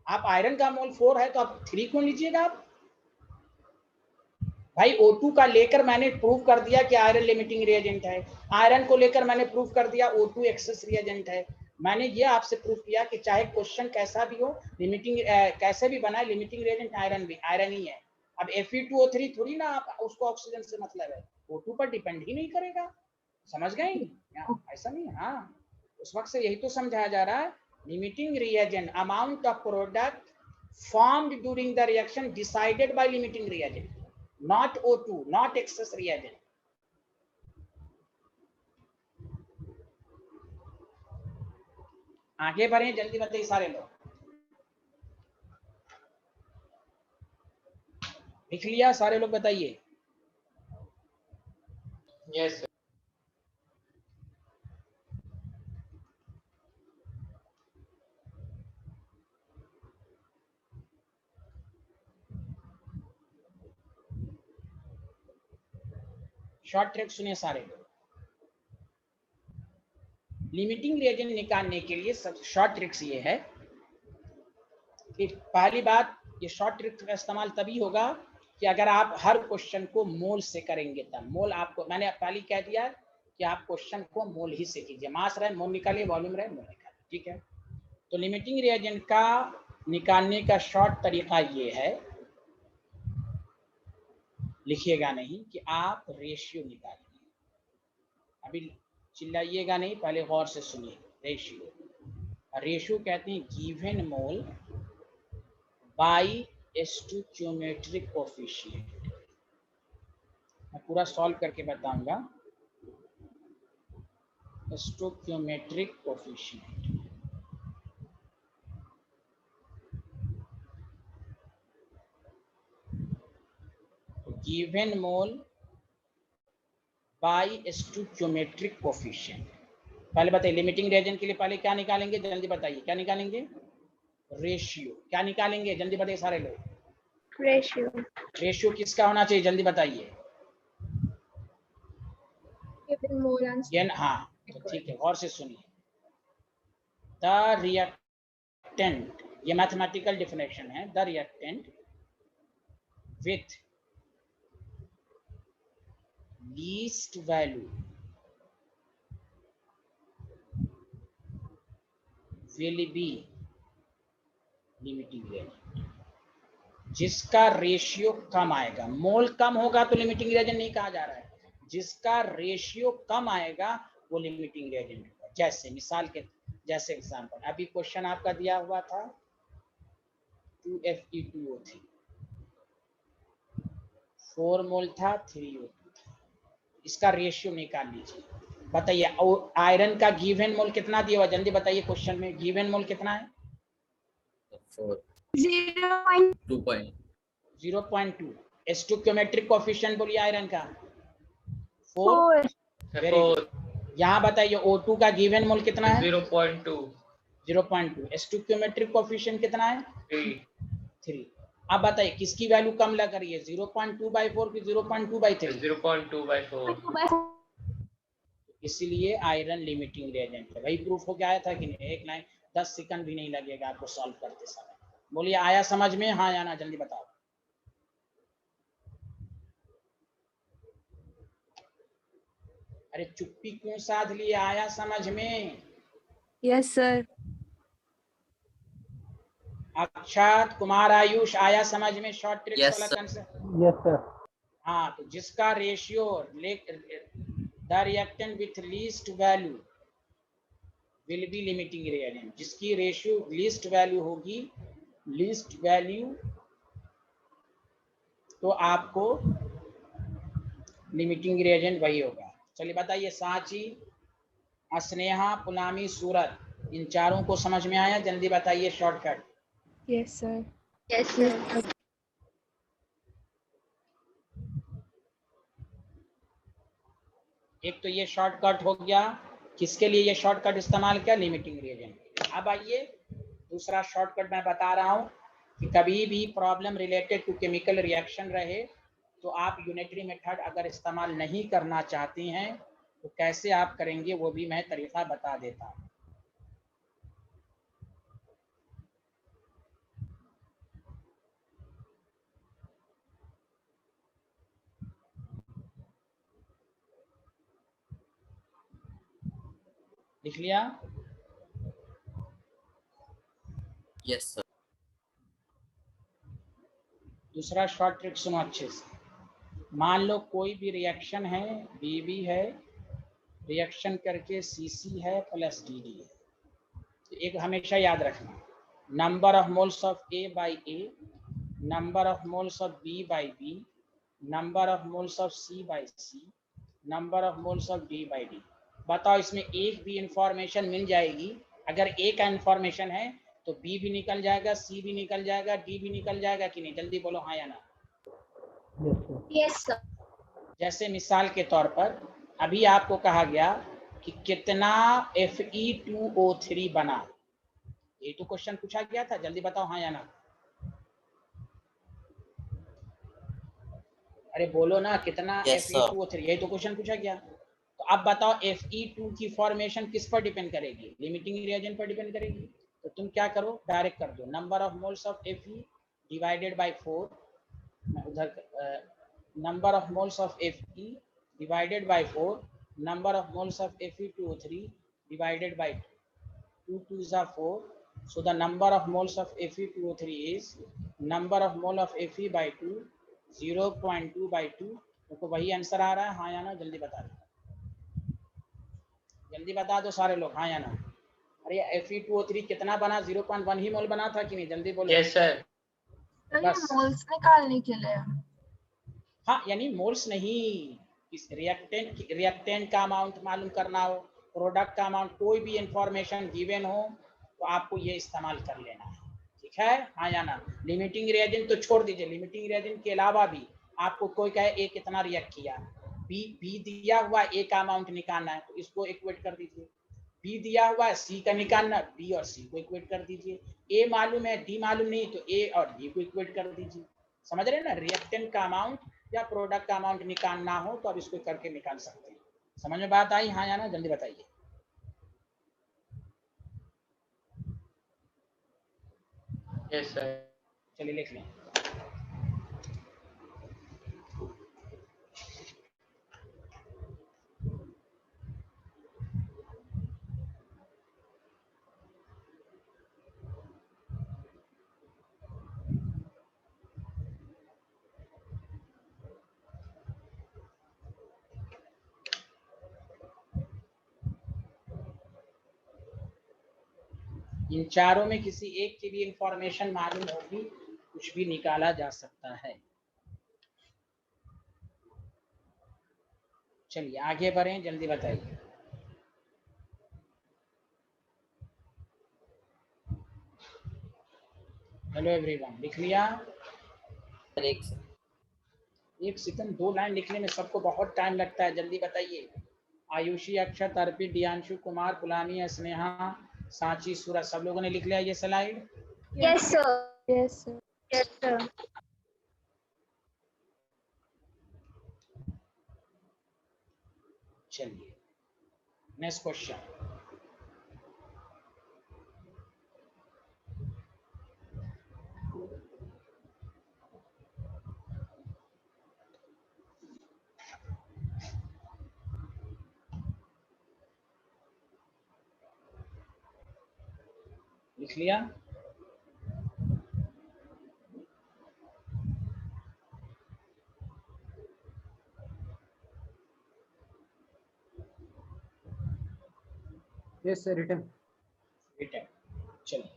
Speaker 1: आप आयरन का मोल 4 है तो आप 3 क्यों लीजिएगा आप? भाई O2 का लेकर मैंने प्रूव कर दिया कि आयरन लिमिटिंग रिएजेंट है, आयरन को लेकर मैंने प्रूव कर दिया O2 एक्सेस रिएजेंट है। मैंने ये आपसे प्रूव किया कि चाहे क्वेश्चन कैसा भी हो, लिमिटिंग कैसे भी बनाए, लिमिटिंग रिएजेंट आयरन भी आयरन ही है। अब Fe2O3 थोड़ी ना आप उसको ऑक्सीजन से मतलब है, O2 पर डिपेंड ही नहीं करेगा। समझ गए? ऐसा नहीं है। हाँ, उस वक्त से यही तो समझाया जा रहा है। Limiting reagent, amount of product formed during the reaction decided by limiting reagent, not O2, not excess reagent. आगे बढ़े, जल्दी बताइए सारे लोग। लिख लिया सारे लोग? बताइए।
Speaker 3: Yes sir.
Speaker 1: शॉर्ट ट्रिक सुनिए सारे लोग। लिमिटिंग रिएजेंट निकालने के लिए सब शॉर्ट ट्रिक्स ये है कि पहली बात, ये शॉर्ट ट्रिक का इस्तेमाल तभी होगा कि अगर आप हर क्वेश्चन को मोल से करेंगे तब। मोल आपको मैंने पहले कह दिया कि आप क्वेश्चन को मोल ही से कीजिए। मास रहे मोल निकालिए, वॉल्यूम रहे मोल निकालिए, ठीक है? तो लिमिटिंग रिएजेंट का निकालने का शॉर्ट तरीका ये है, लिखिएगा नहीं, कि आप रेशियो निकालिए। अभी चिल्लाइएगा नहीं, पहले गौर से सुनिए। रेशियो कहते हैं given mole by stoichiometric coefficient. मैं पूरा सॉल्व करके बताऊंगा। Stoichiometric coefficient, given mole by stoichiometric coefficient. पहले बताइए, लिमिटिंग रिएजेंट के लिए पहले क्या निकालेंगे? जल्दी बताइए, क्या निकालेंगे? रेशियो। क्या निकालेंगे? जल्दी बताइए सारे लोग।
Speaker 4: रेशियो।
Speaker 1: रेशियो किसका होना चाहिए? जल्दी बताइए। हाँ, तो ठीक है, गौर से सुनिए। द रिएक्टेंट, ये मैथमेटिकल डेफिनेशन है, the reactant with least value will be limiting reagent. जिसका रेशियो कम आएगा, मोल कम होगा तो लिमिटिंग रिएजेंट नहीं कहा जा रहा है, जिसका रेशियो कम आएगा वो लिमिटिंग रिएजेंट होगा। जैसे मिसाल के, जैसे एग्जांपल अभी क्वेश्चन आपका दिया हुआ था 2Fe2O3, 4 मोल था, 3O2 था, इसका रेशियो निकाल लीजिए। बताइए आयरन का गिवन मोल कितना दिया हुआ, जल्दी बताइए क्वेश्चन में गिवन मोल कितना है? 0.2। स्टोइकियोमेट्रिक कोएफिशिएंट बोलिए आयरन का 4। Very good. यहाँ बताइए O2 का गिवन मोल कितना है?
Speaker 3: 0.2।
Speaker 1: 0.2। स्टोइकियोमेट्रिक कोएफिशिएंट कितना है? 3। अब बताइए किसकी वैल्यू कम लग रही है, 0.2/4 की 0.2/3?
Speaker 3: 0.2/4।
Speaker 1: इसीलिए आयरन लिमिटिंग रिएजेंट है। वही प्रूफ हो गया आया था कि नहीं? एक लाइन 10 सेकंड भी नहीं लगेगा आपको सॉल्व करते समय। बोलिए आया समझ में? हाँ या ना, जल्दी बताओ। अरे चुप्पी क्यों साध लिए? आया समझ में?
Speaker 7: Yes sir.
Speaker 1: अक्षत, कुमार, आयुष, आया समझ में? शॉर्ट ट्रिक्स
Speaker 2: Yes,
Speaker 1: वाला
Speaker 2: sir.
Speaker 1: कंसेप्ट।
Speaker 5: Yes sir.
Speaker 1: हाँ, तो जिसका ratio the reactant with least value will be limiting reagent. जिसकी रेशियो लीस्ट वैल्यू होगी, लीस्ट वैल्यू, तो आपको लिमिटिंग रिएजेंट वही होगा। चलिए बताइए, सांची, स्नेहा, पुनामी, सूरत, इन चारों को समझ में आया? जल्दी बताइए shortcut.
Speaker 7: Yes sir.
Speaker 4: Yes sir.
Speaker 1: एक तो ये शॉर्टकट हो गया, किसके लिए ये शॉर्टकट इस्तेमाल किया? Limiting reagent. अब आइए दूसरा शॉर्टकट मैं बता रहा हूँ कि कभी भी problem related to chemical reaction रहे तो आप यूनिटरी मेथड अगर इस्तेमाल नहीं करना चाहते हैं तो कैसे आप करेंगे वो भी मैं तरीका बता देता हूँ। लिख लिया?
Speaker 2: Yes, sir.
Speaker 1: दूसरा शॉर्ट ट्रिक सुनो अच्छे से। मान लो कोई भी रिएक्शन है, बीबी है, रिएक्शन करके सीसी है प्लस डीडी है। तो एक हमेशा याद रखना, number of moles of A by A, number of moles of B by B, number of moles of C by C, number of moles of D by D. बताओ इसमें एक भी इंफॉर्मेशन मिल जाएगी? अगर ए का इंफॉर्मेशन है तो बी भी निकल जाएगा, सी भी निकल जाएगा, डी भी निकल जाएगा कि नहीं? जल्दी बोलो हाँ या ना।
Speaker 4: Yes sir.
Speaker 1: जैसे मिसाल के तौर पर अभी आपको कहा गया कि कितना Fe2O3 बना, ये तो क्वेश्चन पूछा गया था। जल्दी बताओ हाँ या ना। अरे बोलो ना, कितना
Speaker 2: Yes, sir.
Speaker 1: Fe2O3, यही तो क्वेश्चन पूछा गया। तो अब बताओ Fe2 की फॉर्मेशन किस पर डिपेंड करेगी? लिमिटिंग रिएजेंट पर डिपेंड करेगी। तो तुम क्या करो, डायरेक्ट कर दो, number of moles of Fe divided by 4, उधर number of moles of Fe divided by 4, number of moles of Fe2O3 divided by 2, 2 is 4, so the number of moles of Fe2O3 is number of mole of Fe by 2, 0.2/2। तो वही answer आ रहा है, हाँ या ना? जल्दी बता दो, जल्दी बता दो सारे लोग, हाँ या ना। अरे Fe2O3 कितना बना? 0.1 ही मोल बना था कि नहीं? जल्दी बोलो।
Speaker 3: Yes sir.
Speaker 1: बस
Speaker 6: मोल्स निकालने के लिए।
Speaker 1: हाँ, यानी मोल्स नहीं, इस रिएक्टेंट का अमाउंट मालूम करना हो, प्रोडक्ट का अमाउंट, कोई भी इंफॉर्मेशन गिवन हो तो आपको ये इस्तेमाल कर लेना है। ठीक है, हाँ या ना? लिमिटिंग रिएजेंट तो छोड़ दीजिए, लिमिटिंग रिएजेंट के अलावा भी आपको कोई कहे ए कितना रिएक्ट किया, बी दिया हुआ ए का अमाउंट निकालना है तो इसको इक्वेट कर दीजिए, बी दिया हुआ है सी का निकालना, बी और सी को इक्वेट कर दीजिए, ए मालूम है डी मालूम नहीं तो ए और डी को इक्वेट कर दीजिए। समझ रहे हैं ना? रिएक्टेंट का अमाउंट या प्रोडक्ट का अमाउंट निकालना हो तो आप इसको करके निकाल सकते हैं। समझ में बात आई हाँ या ना? जल्दी बताइए।
Speaker 3: Yes sir.
Speaker 1: चलिए लिख लें। इन चारों में किसी एक की भी इंफॉर्मेशन मालूम होगी, कुछ भी निकाला जा सकता है। चलिए आगे बढ़ें, जल्दी बताइए। हेलो एवरीवन, लिख लिया? एक सेकंड, 2 लाइन लिखने में सबको बहुत टाइम लगता है, जल्दी बताइए। आयुषी, अक्षत, अर्पित, डियांशु, कुमार, पुलानी, स्नेहा, सांची, सूरज, सब लोगों ने लिख लिया ये slide?
Speaker 4: Yes sir.
Speaker 7: Yes, sir.
Speaker 4: Yes sir.
Speaker 1: चलिए नेक्स्ट क्वेश्चन। लिख लिया?
Speaker 5: Yes, sir. Written.
Speaker 1: रिटर्न। चलिए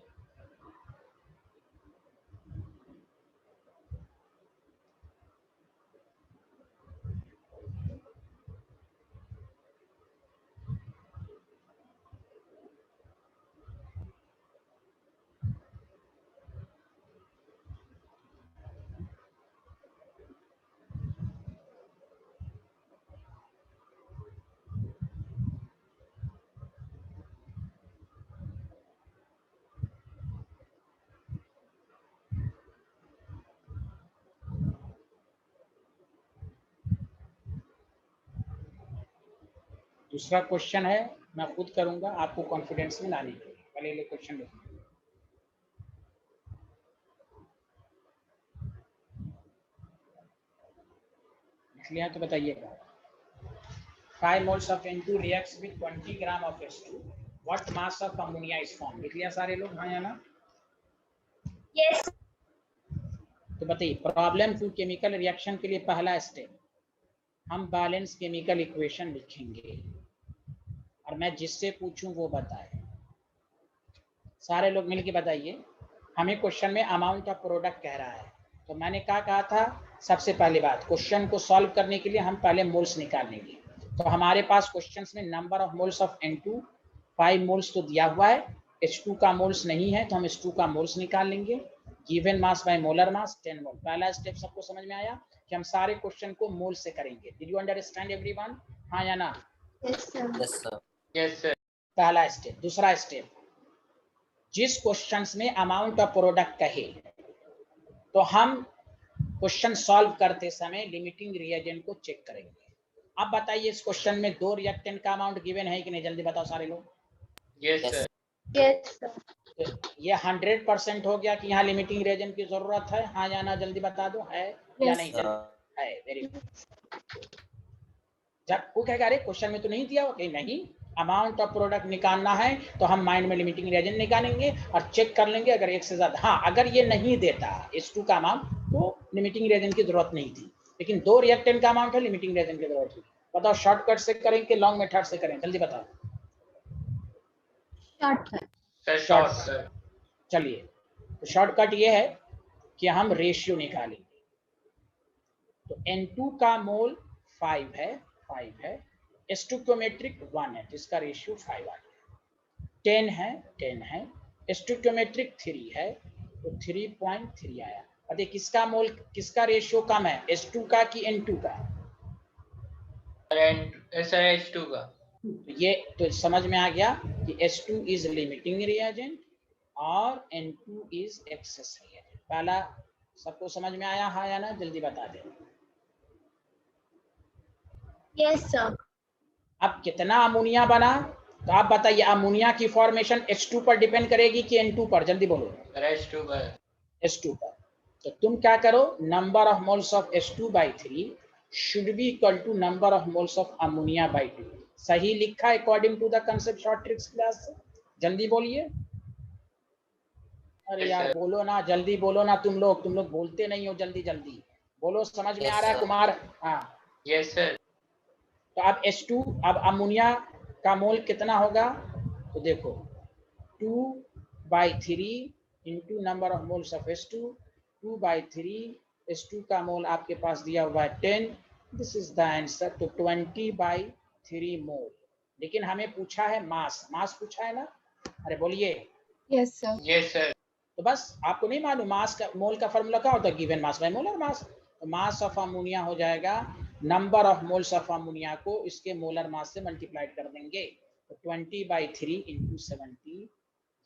Speaker 1: दूसरा क्वेश्चन है, मैं खुद करूंगा, आपको कॉन्फिडेंस में लाने के लिए। पहले ये क्वेश्चन लिखिए। लिख लिया तो बताइएगा। 5 moles of N2 reacts with 20 gram of H2. What mass of ammonia is formed? लिख लिया सारे लोग? हाँ या ना?
Speaker 4: यस।
Speaker 1: तो बताइए, प्रॉब्लम टू केमिकल रिएक्शन के लिए पहला स्टेप, हम बैलेंस केमिकल इक्वेशन लिखेंगे और मैं जिससे पूछूं वो बताए। सारे लोग मिलके बताइए। हमें क्वेश्चन में अमाउंट ऑफ प्रोडक्ट कह रहा है, तो मैंने क्या कहा था? सबसे पहली बात, क्वेश्चन को सॉल्व करने के लिए हम पहले मोल्स निकाल लेंगे। तो हमारे पास क्वेश्चन में number of moles of N2 5 moles तो दिया हुआ है, H2 का मोल्स नहीं है तो हम H2 का मोल्स निकाल लेंगे। गिवन मास बाय मोलर मास 10 मोल। पहला स्टेप सबको समझ में आया कि हम सारे क्वेश्चन को मोल से करेंगे। Did you understand everyone? हाँ या ना?
Speaker 4: Yes sir.
Speaker 2: Yes, sir.
Speaker 3: Yes sir.
Speaker 1: पहला स्टेप। दूसरा स्टेप, जिस क्वेश्चंस में अमाउंट ऑफ प्रोडक्ट कहे तो हम क्वेश्चन सॉल्व करते समय लिमिटिंग रिएजेंट को चेक करेंगे। अब बताइए, इस क्वेश्चन में 2 रिएक्टेंट का अमाउंट गिवन है कि नहीं? जल्दी बताओ सारे लोग।
Speaker 3: Yes
Speaker 2: Yes.
Speaker 3: Sir.
Speaker 4: Yes sir.
Speaker 1: तो ये 100% हो गया कि यहाँ लिमिटिंग रिएजेंट की जरूरत है? हाँ या ना? जल्दी बता दो, है या नहीं? जल्दी है। Very good. जब वो कहेगा अरे क्वेश्चन में तो नहीं दिया हुआ, कहीं नहीं, अमाउंट ऑफ प्रोडक्ट निकालना है तो हम माइंड में लिमिटिंग रिएजेंट निकालेंगे और चेक कर लेंगे अगर एक से ज्यादा। हाँ, अगर ये नहीं देता H2 का अमाउंट तो लिमिटिंग रिएजेंट की जरूरत नहीं थी, लेकिन 2 रिएक्टेंट का अमाउंट है, लिमिटिंग रिएजेंट की जरूरत थी। बताओ शॉर्टकट से करें कि लॉन्ग मेथड से करें? जल्दी बताओ।
Speaker 4: शॉर्टकट।
Speaker 3: Sir short sir.
Speaker 1: चलिए, तो शॉर्टकट ये है कि हम रेशियो निकालेंगे। तो N2 का मोल 5 है, स्टोइकियोमेट्रिक 1 है, जिसका रेशियो 5 आ गया। 10 है, स्टोइकियोमेट्रिक 3 है तो 3.3 आया। अरे किसका मोल, किसका रेशियो कम है, H2 का कि N2 का?
Speaker 3: सर H2 का।
Speaker 1: तो ये तो समझ में आ गया कि H2 इज लिमिटिंग रिएजेंट और N2 इज एक्सेस रिएजेंट। पहला सबको समझ में आया? हाँ या ना? जल्दी बता दें।
Speaker 4: Yes sir.
Speaker 1: अब कितना अमोनिया बना, तो आप बताइए अमोनिया की फॉर्मेशन H2 पर डिपेंड करेगी कि N2 पर? जल्दी बोलो।
Speaker 3: सर H2 पर।
Speaker 1: H2 पर। तो तुम क्या करो, number of moles of H2 by 3 should be equal to number of moles of ammonia by 2। सही लिखा according to the concept short tricks class से? जल्दी बोलिए। अरे
Speaker 3: Yes,
Speaker 1: यार
Speaker 3: sir.
Speaker 1: बोलो ना, जल्दी बोलो ना, तुम लोग बोलते नहीं हो, जल्दी जल्दी बोलो। समझ में
Speaker 2: Yes,
Speaker 1: आ रहा है
Speaker 2: sir.
Speaker 1: कुमार? हाँ।
Speaker 3: Yes sir.
Speaker 1: तो अब H2, अब अमोनिया का मोल कितना होगा? तो देखो 2 by 3 into number of moles of H2, 2 by 3, H2 का मोल आपके पास दिया हुआ है 10, दिस इज द आंसर। तो 20 by 3 मोल। लेकिन हमें पूछा है मास, मास पूछा है ना, अरे बोलिए।
Speaker 6: Yes sir.
Speaker 3: Yes sir.
Speaker 1: तो बस आपको नहीं मालूम मास का, मोल का फॉर्मूला क्या होता है, गिवन मास बाय मोलर मास। तो मास ऑफ अमोनिया हो जाएगा number of moles of ammonia को इसके मोलर मास से मल्टीप्लाइड कर देंगे। तो 20 by 3 into 70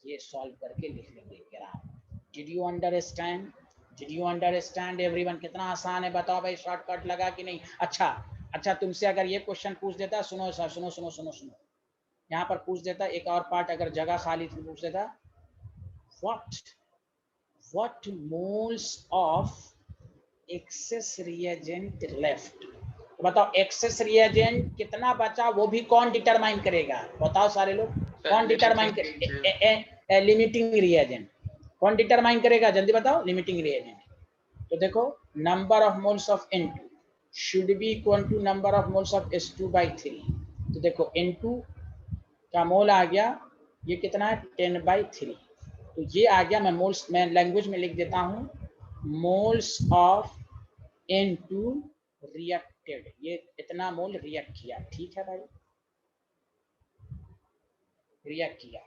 Speaker 1: ये सॉल्व करके लिख लेंगे gram. Did you understand? Did you understand everyone? कितना आसान है बताओ भाई, शॉर्टकट लगा कि नहीं? अच्छा तुमसे अगर ये क्वेश्चन पूछ देता, सुनो सर, सुनो सुनो सुनो सुनो, यहाँ पर पूछ देता एक और पार्ट, अगर जगह खाली थी पूछ देता, what moles of excess reagent left? तो बताओ एक्सेस रिएजेंट कितना बचा वो भी कौन डिटरमाइन करेगा? बताओ सारे लोग, कौन डिटरमाइन करेगा? लिमिटिंग रिएजेंट कौन डिटरमाइन करेगा? जल्दी बताओ। Limiting reagent. तो देखो number of moles of N2 should be equal to number of moles of H2 by 3। तो देखो N2 का मोल आ गया, ये कितना है 10 by 3। तो ये आ गया, मैं मोल्स, मैं लैंग्वेज में लिख देता हूँ, मोल्स ऑफ N2 रिएक्टेड, ये इतना मोल रिएक्ट किया। ठीक है भाई, रिएक्ट किया।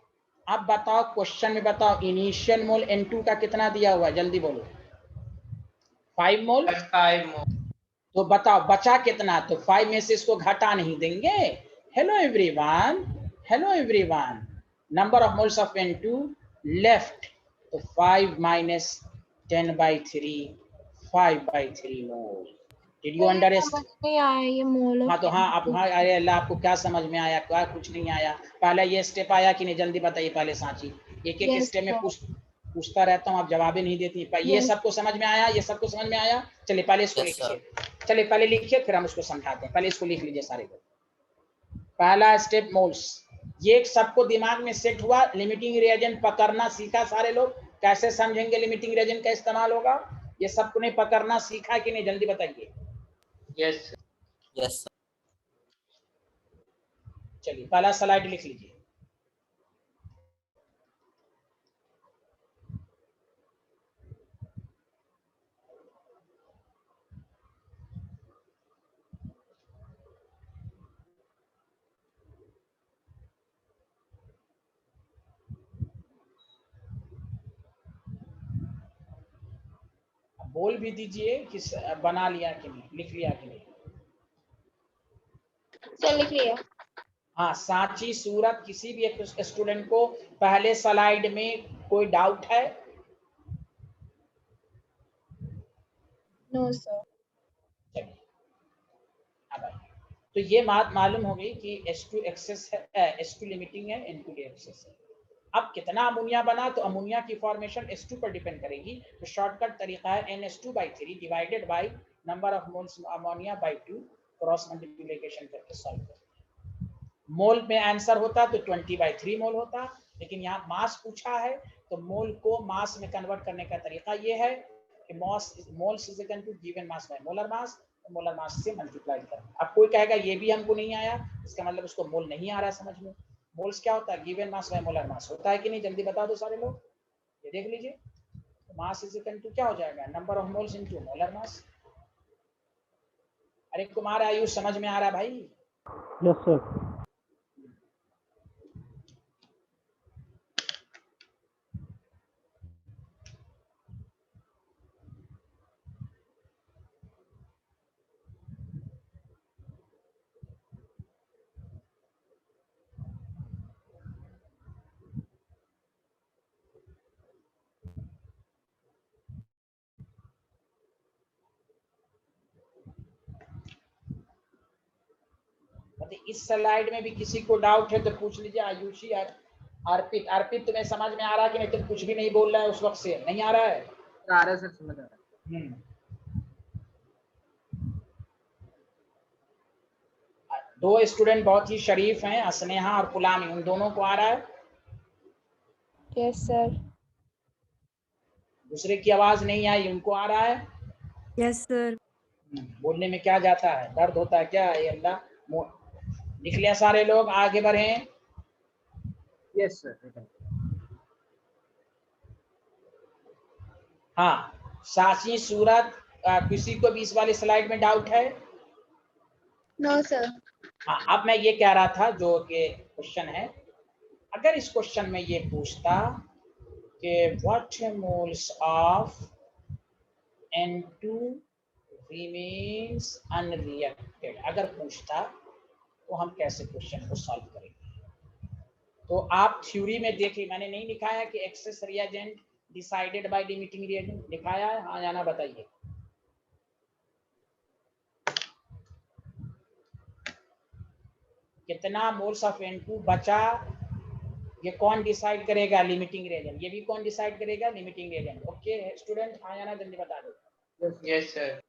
Speaker 1: अब बताओ क्वेश्चन में बताओ इनिशियल मोल N2 का कितना दिया हुआ है, जल्दी बोलो। 5 मोल।
Speaker 3: 5 मोल।
Speaker 1: तो बताओ बचा कितना? तो 5 में से इसको घटा नहीं देंगे। Hello everyone, hello everyone, number of moles of N2 left, तो 5 minus 10 by 3, 5 by 3 mole. Did you understand?
Speaker 6: नहीं आया ये मोल।
Speaker 1: हाँ तो हाँ, आप हाँ, अरे अल्लाह, आपको क्या समझ में आया? क्या कुछ नहीं आया? पहला ये स्टेप आया कि नहीं, जल्दी बताइए पहले सांची। एक एक स्टेप में पूछता रहता हूँ, आप जवाब ही नहीं देती। ये सबको समझ में आया? ये सबको समझ में आया? चलिए पहले इसको लिखिए, चलिए पहले लिखिए, फिर हम उसको समझाते हैं। पहले इसको लिख लीजिए सारे लोग। पहला स्टेप मोल्स, ये सबको दिमाग में सेट हुआ। लिमिटिंग रिएजेंट पकड़ना सीखा सारे लोग? कैसे समझेंगे लिमिटिंग रिएजेंट का इस्तेमाल होगा, ये सबको ने पकड़ना सीखा कि नहीं, जल्दी बताइए।
Speaker 3: Yes
Speaker 2: yes sir.
Speaker 1: चलिए पहला स्लाइड लिख लीजिए। बोल भी दीजिए कि बना लिया कि नहीं, लिख लिया कि नहीं।
Speaker 4: सर लिख लिया।
Speaker 1: हाँ, सांची सूरत किसी भी एक स्टूडेंट को पहले स्लाइड में कोई डाउट है?
Speaker 6: No sir.
Speaker 1: चलिए अब आइए। तो ये बात मालूम हो गई कि H2 एक्सेस है, H2 लिमिटिंग है, N2 एक्सेस है। अब कितना अमोनिया बना, तो अमोनिया की फॉर्मेशन H2 पर डिपेंड करेगी। तो शॉर्टकट तरीका है NH2 by 3 divided by number of moles ammonia by 2, cross multiplication करके सॉल्व करते हैं। मोल में आंसर होता तो 20 by 3 मोल होता, लेकिन यहाँ मास पूछा है, तो मोल को मास में कन्वर्ट करने का तरीका ये है कि moles is equal to given mass by molar mass, molar mass से मल्टीप्लाई करना। अब कोई कहेगा ये भी हमको नहीं आया, इसका मतलब उसको मोल नहीं आ रहा है समझ में। मोल्स क्या होता है? गिवन मास बाय मोलर मास होता है कि नहीं, जल्दी बता दो सारे लोग, ये देख लीजिए। मास इज इक्वल टू क्या हो जाएगा? Number of moles into molar mass. अरे कुमार आयुष, समझ में आ रहा है भाई?
Speaker 5: Yes sir.
Speaker 1: इस स्लाइड में भी किसी को डाउट है तो पूछ लीजिए। आयुषी, अर्पित, अर्पित तुम्हें समझ में आ रहा है कि नहीं? तुम कुछ भी नहीं बोल रहा है, उस वक्त से नहीं आ रहा है?
Speaker 8: आ रहा है सर, समझ आ रहा है।
Speaker 1: दो स्टूडेंट बहुत ही शरीफ हैं, स्नेहा और पुलामी, उन दोनों को आ रहा है?
Speaker 7: Yes sir.
Speaker 1: दूसरे की आवाज नहीं आई, उनको आ रहा है?
Speaker 7: Yes sir.
Speaker 1: बोलने में क्या जाता है, दर्द होता है क्या? ये अल्लाह। लिख लिया सारे लोग, आगे बढ़े।
Speaker 8: Yes sir.
Speaker 1: हाँ साची सूरत, किसी को भी इस वाले स्लाइड में डाउट है?
Speaker 4: No sir.
Speaker 1: हाँ अब मैं ये कह रहा था जो कि क्वेश्चन है, अगर इस क्वेश्चन में ये पूछता कि what moles of N2 remains unreacted, अगर पूछता तो हम कैसे क्वेश्चन को सॉल्व करेंगे? तो आप थ्योरी में देखिए, मैंने नहीं लिखा है कि access reagent decided by limiting reagent, लिखाया है? हाँ या ना बताइए। कितना मोल्स ऑफ N2 बचा, ये कौन डिसाइड करेगा? Limiting reagent. ये भी कौन डिसाइड करेगा? Limiting reagent. ओके स्टूडेंट, हाँ या ना जल्दी बता दो।
Speaker 3: Yes sir.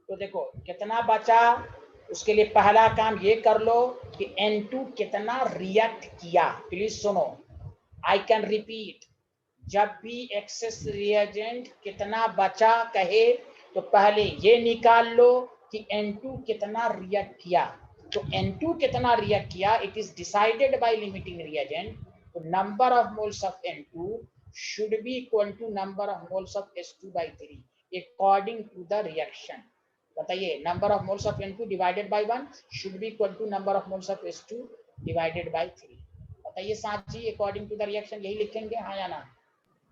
Speaker 1: तो देखो कितना बचा, उसके लिए पहला काम ये कर लो कि N2 कितना रिएक्ट किया। प्लीज सुनो, आई कैन रिपीट, जब भी एक्सेस रिएजेंट कितना बचा कहे तो पहले ये निकाल लो कि N2 कितना रिएक्ट किया। तो N2 कितना रिएक्ट किया, it is decided by limiting reagent. तो number of moles of N2 should be equal to number of moles of S2 by 3 according to the reaction। बताइए, number of moles of N2 divided by 1 should be equal to number of moles of S2 divided by 3। बताइए Sanchi, according to the reaction यही लिखेंगे, हाँ या ना?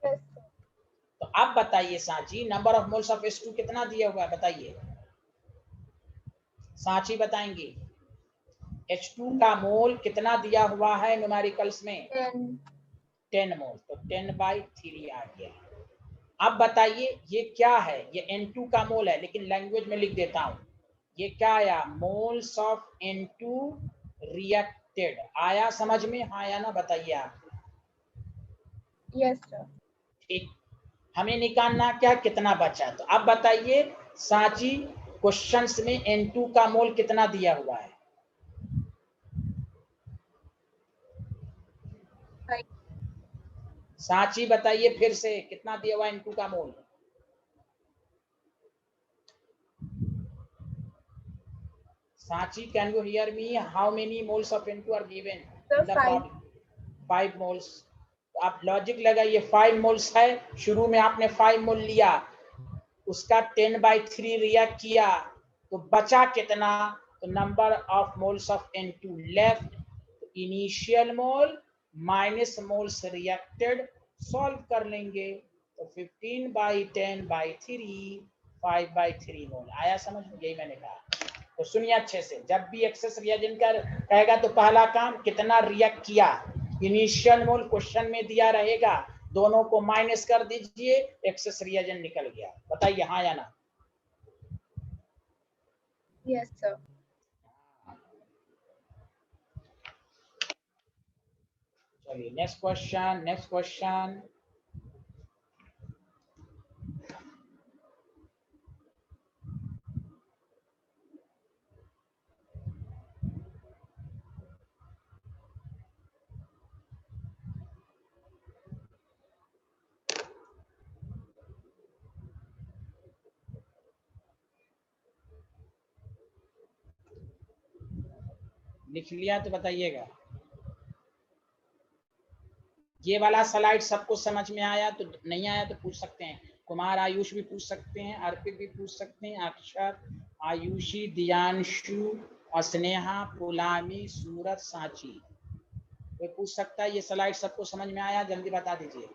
Speaker 1: तो अब बताइए Sanchi, number of moles of S2 कितना दिया हुआ है बताइए, सांची बताएंगे। H2 का मोल कितना दिया हुआ है न्यूमेरिकल्स में? 10 मोल। तो 10/3 आ गया। अब बताइए ये क्या है? ये N2 का मोल है, लेकिन लैंग्वेज में लिख देता हूं। ये क्या आया? मोल्स ऑफ N2 रिएक्टेड आया समझ में, हाँ या ना बताइए आप।
Speaker 6: Yes sir.
Speaker 1: ठीक, हमें निकालना क्या, कितना बचा। तो अब बताइए सांची, क्वेश्चंस में N2 का मोल कितना दिया हुआ है? सांची बताइए फिर से, कितना दिया हुआ N2 का मोल? Sanchi, can you hear me? How many moles of N2 are given in the problem? 5 moles. तो आप लॉजिक लगाइए, 5 मोल्स है, शुरू में आपने 5 मोल लिया, उसका 10/3 रिएक्ट किया, तो बचा कितना? तो number of moles of N2 left, initial mole minus moles reacted, solve कर लेंगे। तो 15/10/3 5/3 मोल आया समझ में, यही मैंने कहा। तो सुनिए अच्छे से, जब भी एक्सेस रिएजेंट का कहेगा तो पहला काम कितना रिएक्ट किया, इनिशियल मोल क्वेश्चन में दिया रहेगा, दोनों को माइनस कर दीजिए, एक्सेस रिएजेंट निकल गया। बताइए हाँ या ना?
Speaker 6: Yes sir.
Speaker 1: चलिए नेक्स्ट क्वेश्चन, नेक्स्ट क्वेश्चन। लिख लिया तो बताइएगा। ये वाला स्लाइड सबको समझ में आया? तो नहीं आया तो पूछ सकते हैं, कुमार आयुष भी पूछ सकते हैं, अर्पित भी पूछ सकते हैं, अक्षर, आयुषी, दियांशु, स्नेहा, पुलामी, सूरत, सांची, कोई पूछ सकता है। ये स्लाइड सबको समझ में आया? जल्दी बता दीजिए।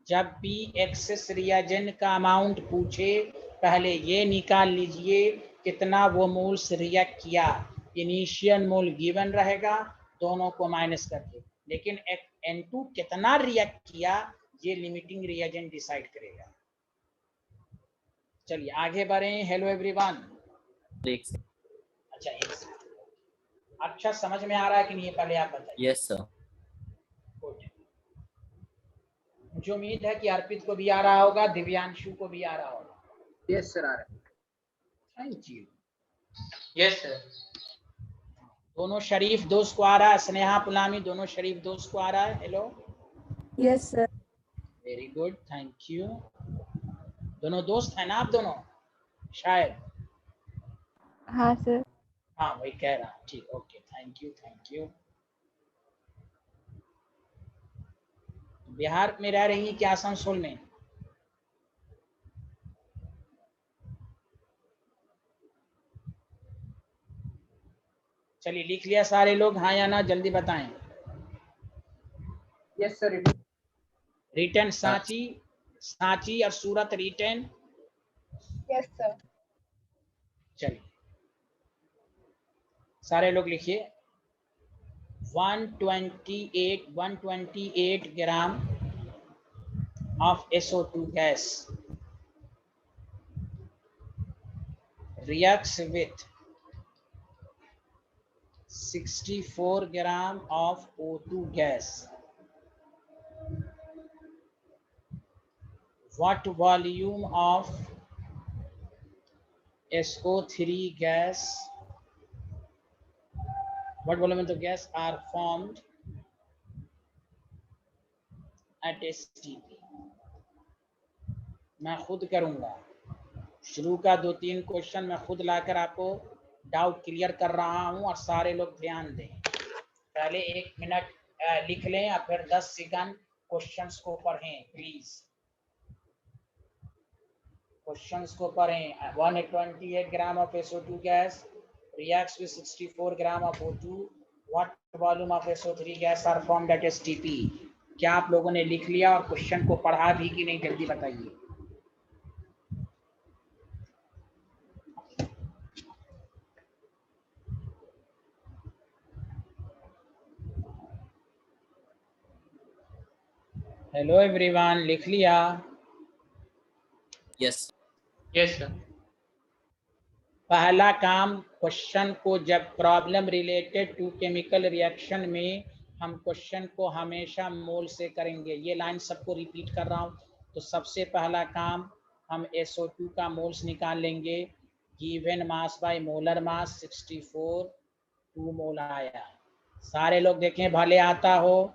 Speaker 1: जब भी एक्सेस रिएजेंट का अमाउंट पूछे पहले ये निकाल लीजिए कितना वो मोल्स रिएक्ट किया, इनिशियल मोल गिवन रहेगा, दोनों को माइनस करके, लेकिन N2 कितना रिएक्ट किया ये लिमिटिंग रिएजेंट डिसाइड करेगा। चलिए आगे बढ़े। Hello everyone. अच्छा एक अच्छा समझ में आ रहा है कि नहीं, पहले आप बताइए।
Speaker 2: Yes sir.
Speaker 1: मुझे उम्मीद है कि अर्पित को भी आ रहा होगा, दिव्यांशु को भी आ रहा होगा।
Speaker 8: यस सर आ रहा है।
Speaker 1: Thank you.
Speaker 3: Yes sir.
Speaker 1: दोनों शरीफ दोस्त को आ रहा है, स्नेहा, पुलामी दोनों शरीफ दोस्त को आ रहा है। Hello.
Speaker 7: Yes sir.
Speaker 1: Very good, thank you. दोनों दोस्त हैं ना आप दोनों शायद?
Speaker 7: हाँ सर।
Speaker 1: हाँ वही कह रहा हूँ, ठीक, okay, thank you thank you. Bihar में रह रही क्या आसनसोल में? चलिए लिख लिया सारे लोग, हाँ या ना जल्दी बताएं।
Speaker 8: Yes sir.
Speaker 1: Return Sanchi, Sanchi और सूरत रिटर्न।
Speaker 6: Yes sir.
Speaker 1: चलिए सारे लोग लिखिए। 128 ग्राम of SO2 gas reacts with 64 gram of O2 gas. What volume of SO3 gas, what volume of the gas are formed at STP? मैं खुद करूंगा, शुरू का 2-3 क्वेश्चन मैं खुद लाकर आपको डाउट क्लियर कर रहा हूं और सारे लोग ध्यान दें। पहले 1 मिनट लिख लें और फिर 10 सेकंड क्वेश्चंस को पढ़ें प्लीज। क्वेश्चंस को पढ़ें। 128 gram of SO2 gas reacts with 64 gram of O2. What volume of SO3 gas are formed at STP? क्या आप लोगों ने लिख लिया और क्वेश्चन को पढ़ा भी कि नहीं, जल्दी बताइए। हेलो एवरीवन, लिख लिया?
Speaker 2: Yes.
Speaker 3: Yes sir.
Speaker 1: पहला काम, क्वेश्चन को जब problem related to chemical reaction में, हम क्वेश्चन को हमेशा मोल से करेंगे। ये लाइन सबको रिपीट कर रहा हूँ। तो सबसे पहला काम, हम SO2 का मोल्स निकाल लेंगे। गिवन मास बाय मोलर मास 64, 2 मोल आया। सारे लोग देखें, भले आता हो,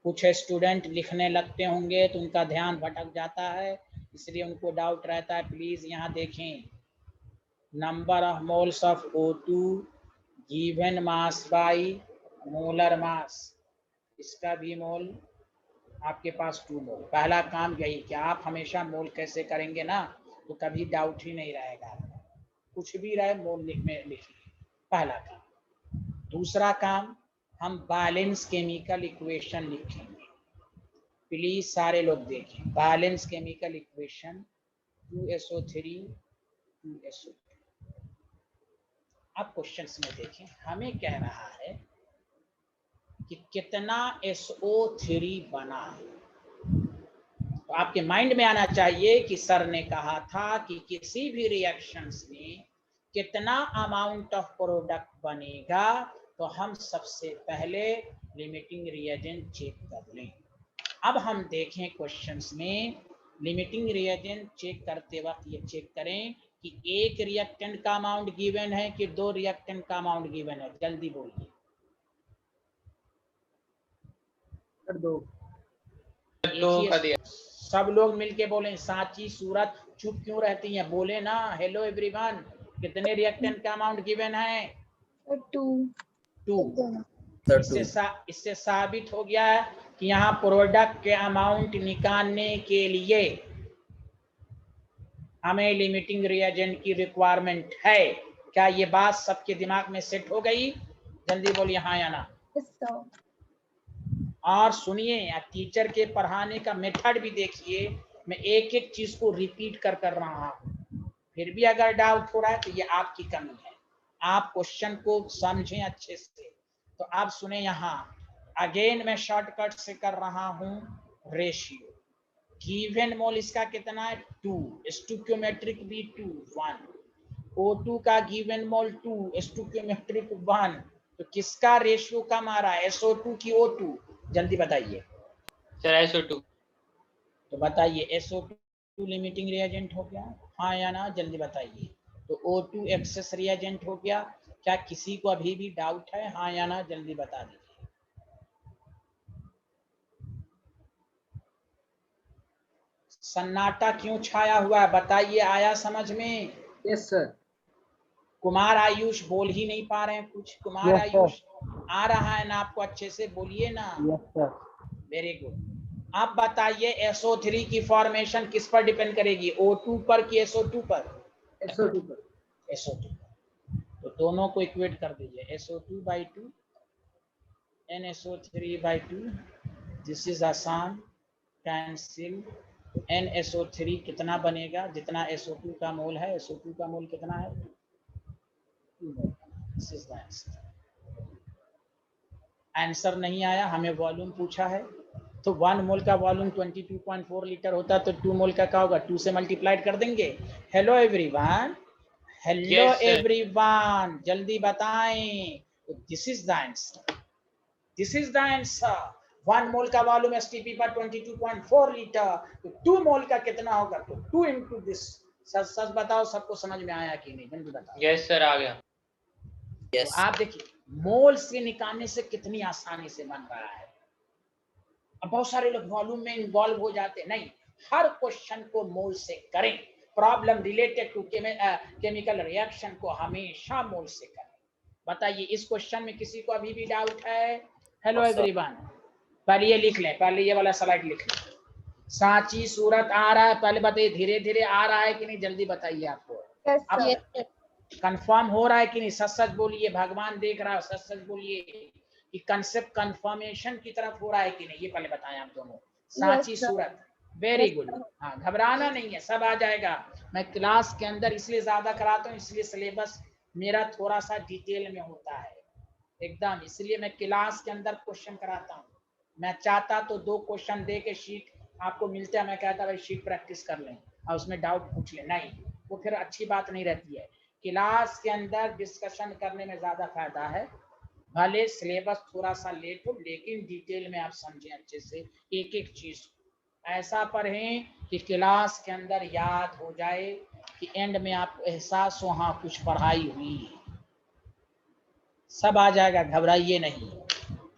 Speaker 1: कुछ स्टूडेंट लिखने लगते होंगे तो उनका ध्यान भटक जाता है, इसलिए उनको डाउट रहता है। प्लीज यहाँ देखें, number of moles of O2 given mass by molar मास, इसका भी मोल आपके पास 2 मोल। पहला काम यही कि आप हमेशा मोल कैसे करेंगे ना, तो कभी डाउट ही नहीं रहेगा। कुछ भी रहे मोल लिखिए, पहला काम। दूसरा काम, हम बैलेंस केमिकल इक्वेशन लिखेंगे। प्लीज सारे लोग देखें, balance chemical equation 2SO3 2SO2। अब क्वेश्चंस में देखें, हमें कह रहा है कि कितना SO3 बना है। तो आपके माइंड में आना चाहिए कि सर ने कहा था कि किसी भी रिएक्शंस में कितना अमाउंट ऑफ प्रोडक्ट बनेगा, तो हम सबसे पहले लिमिटिंग रिएजेंट चेक कर लें। अब हम देखें क्वेश्चंस में, लिमिटिंग रिएजेंट चेक करते वक्त ये चेक करें कि एक रिएक्टेंट का अमाउंट गिवन है कि 2 रिएक्टेंट का अमाउंट गिवन है। जल्दी बोलिए।
Speaker 8: दो
Speaker 3: का दिया।
Speaker 1: सब लोग मिलके बोलें। सांची, सूरत चुप क्यों रहती हैं, बोले ना। हेलो एवरीवन, कितने रिएक्टेंट का अमाउंट गिवन है? 2। इससे साबित हो गया है कि यहाँ प्रोडक्ट के अमाउंट निकालने के लिए हमें लिमिटिंग रिएजेंट की रिक्वायरमेंट है। क्या ये बात सबके दिमाग में सेट हो गई? जल्दी बोलिए हाँ या ना। और सुनिए, टीचर के पढ़ाने का मेथड भी देखिए। मैं एक एक चीज को रिपीट कर रहा हूँ, फिर भी अगर डाउट हो रहा है तो ये आपकी कमी है। आप क्वेश्चन को समझें अच्छे से। तो आप सुने, यहाँ अगेन मैं शॉर्टकट से कर रहा हूँ। रेशियो गिवन मोल इसका कितना है? 2। स्टोइकियोमेट्रिक भी 2 1। O2 का गिवन मोल 2, स्टोइकियोमेट्रिक 1। तो किसका रेशियो कम आ रहा है, SO2 की O2? जल्दी बताइए
Speaker 3: सर SO2।
Speaker 1: तो बताइए, SO2 लिमिटिंग रिएजेंट हो गया, हाँ या ना? जल्दी बताइए। तो O2 एक्सेस रिएजेंट हो गया। क्या किसी को अभी भी डाउट है, हाँ या ना? जल्दी बता दीजिए। सन्नाटा क्यों छाया हुआ है, बताइए। आया समझ में?
Speaker 8: Yes sir.
Speaker 1: कुमार आयुष बोल ही नहीं पा रहे हैं कुछ। कुमार
Speaker 5: Yes,
Speaker 1: आयुष आ रहा है ना आपको? अच्छे से बोलिए ना।
Speaker 5: Yes sir.
Speaker 1: Very good. आप बताइए SO3 की फॉर्मेशन किस पर डिपेंड करेगी, O2 पर कि SO2 पर?
Speaker 8: SO2 पर।
Speaker 1: SO2 पर। तो दोनों को इक्वेट कर दीजिए, SO2/2 NSO3/2, दिस इज आसान, कैंसिल। NSO3 कितना बनेगा, जितना SO2 का मोल है, SO2 का मोल कितना है? This is the answer. Answer नहीं आया, हमें वॉल्यूम पूछा है, तो 1 मोल का वॉल्यूम 22.4 लीटर होता है, तो 2 मोल का क्या होगा, 2 से मल्टीप्लाइड कर देंगे। Hello everyone, hello
Speaker 3: Yes, sir.
Speaker 1: Everyone, जल्दी बताएं। तो this is the answer, this is the answer. 1 मोल का वॉल्यूम एसटीपी पर 22.4 लीटर, तो 2 मोल का कितना होगा, तो 2 into दिस। सच सच बताओ, सबको समझ में आया कि नहीं, जल्दी बताओ।
Speaker 3: यस सर, आ गया।
Speaker 2: Yes.
Speaker 1: तो आप देखिए मोल से निकालने से कितनी आसानी से बन रहा है। अब बहुत सारे लोग वॉल्यूम में इन्वॉल्व हो जाते, नहीं, हर क्वेश्चन को मोल से करें। Problem related to chemical reaction को हमेशा मोल से करें। बताइए इस क्वेश्चन में किसी को अभी भी डाउट है? Hello
Speaker 2: No, sir.
Speaker 1: एवरीवन, पहले ये लिख लें, पहले ये वाला स्लाइड लिख लें। सांची सूरत आ रहा है, पहले बताइए धीरे धीरे आ रहा है कि नहीं, जल्दी बताइए आपको।
Speaker 6: Yes,
Speaker 1: अब
Speaker 6: sir.
Speaker 4: Yes,
Speaker 1: कंफर्म हो रहा है कि नहीं, सच सच बोलिए, भगवान देख रहा है, सच सच बोलिए कि कंसेप्ट कंफर्मेशन की तरफ हो रहा है कि नहीं, ये पहले बताएं आप दोनों। सांची
Speaker 6: sir.
Speaker 1: सूरत, वेरी
Speaker 6: Yes,
Speaker 1: गुड।
Speaker 6: sir.
Speaker 1: हाँ, घबराना नहीं है, सब आ जाएगा। मैं क्लास के अंदर इसलिए ज्यादा कराता हूँ, इसलिए सिलेबस मेरा थोड़ा सा डिटेल में होता है एकदम, इसलिए मैं क्लास के अंदर क्वेश्चन कराता हूँ। मैं चाहता तो 2 क्वेश्चन दे के शीट आपको मिलते हैं, मैं कहता भाई शीट प्रैक्टिस कर लें और उसमें डाउट पूछ लें, नहीं, वो फिर अच्छी बात नहीं रहती है। क्लास के अंदर डिस्कशन करने में ज्यादा फायदा है, भले सिलेबस थोड़ा सा लेट हो, लेकिन डिटेल में आप समझें अच्छे से एक एक चीज, ऐसा पढ़ें कि क्लास के अंदर याद हो जाए, कि एंड में आपको एहसास हो हाँ कुछ पढ़ाई हुई है। सब आ जाएगा, घबराइए नहीं,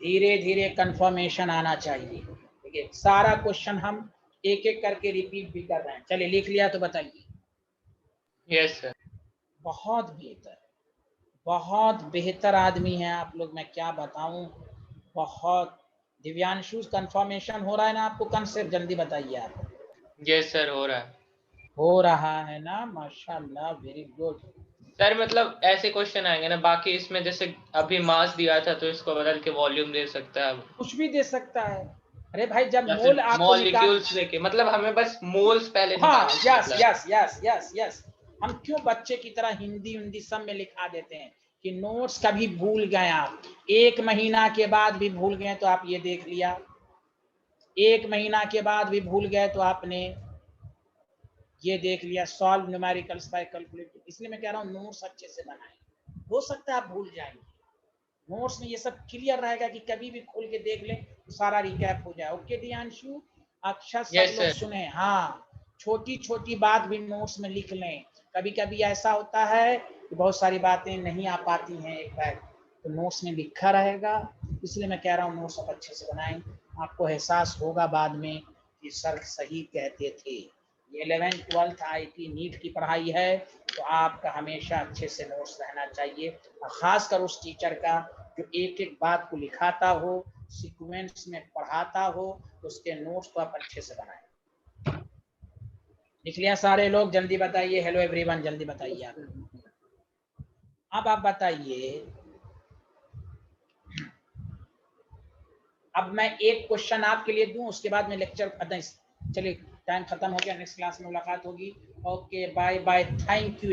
Speaker 1: धीरे धीरे कंफर्मेशन आना चाहिए। ठीक है, सारा क्वेश्चन हम एक एक करके रिपीट भी कर रहे हैं। चलिए लिख लिया तो बताइए।
Speaker 3: Yes sir.
Speaker 1: बहुत बेहतर, बहुत बेहतर आदमी हैं आप लोग, मैं क्या बताऊं, बहुत। दिव्यांशु कंफर्मेशन हो रहा है ना आपको कंसेप्ट, जल्दी बताइए आप।
Speaker 3: यस सर, हो रहा है।
Speaker 1: हो रहा है ना, माशाल्लाह, वेरी गुड।
Speaker 3: सर मतलब ऐसे क्वेश्चन आएंगे ना, बाकी इसमें जैसे अभी मास दिया था तो इसको बदल के वॉल्यूम दे सकता है अब,
Speaker 1: कुछ भी दे सकता है। अरे भाई जब
Speaker 3: या
Speaker 1: मोल
Speaker 3: फिर
Speaker 1: आपको
Speaker 3: मॉलिक्यूल्स देके, मतलब हमें बस मोल्स पहले
Speaker 1: हाँ,
Speaker 3: निकालने
Speaker 1: यस
Speaker 3: मतलब।
Speaker 1: Yes yes yes yes. हम क्यों बच्चे की तरह हिंदी हिंदी सब में लिखा देते हैं कि नोट्स कभी भूल गए आप, 1 महीना के बाद भी भूल गए तो आप ये देख लिया, 1 महीना के बाद भी भूल गए तो आपने ये देख लिया, सॉल्व न्यूमेरिकल्स बाय कैलकुलेटर। इसलिए मैं कह रहा हूँ नोट्स अच्छे से बनाएं, हो सकता है आप भूल जाएंगे, नोट्स में ये सब क्लियर रहेगा कि कभी भी खोल के देख लें तो सारा रिकैप हो जाए। ओके दियांशु, अच्छा सब
Speaker 3: Yes,
Speaker 1: लोग
Speaker 3: sir.
Speaker 1: सुने, हाँ, छोटी छोटी बात भी नोट्स में लिख लें। कभी कभी ऐसा होता है कि बहुत सारी बातें नहीं आ पाती हैं एक बार, तो नोट्स में लिखा रहेगा, इसलिए मैं कह रहा हूँ नोट्स आप अच्छे से बनाएं, आपको एहसास होगा बाद में कि सर सही कहते थे। ये 11th 12th IIT नीट की पढ़ाई है, तो आपका हमेशा अच्छे से नोट्स रहना चाहिए, खासकर उस टीचर का जो एक एक बात को लिखाता हो, सीक्वेंस में पढ़ाता हो, तो उसके नोट्स को आप अच्छे से बनाएं। लिख लिया सारे लोग, जल्दी बताइए। हेलो एवरीवन, जल्दी बताइए आप। अब आप बताइए, अब मैं एक क्वेश्चन आपके लिए दूं, उसके बाद मैं लेक्चर खत्म, चलिए टाइम खत्म हो गया, नेक्स्ट क्लास में मुलाकात होगी। Okay, bye bye, thank you.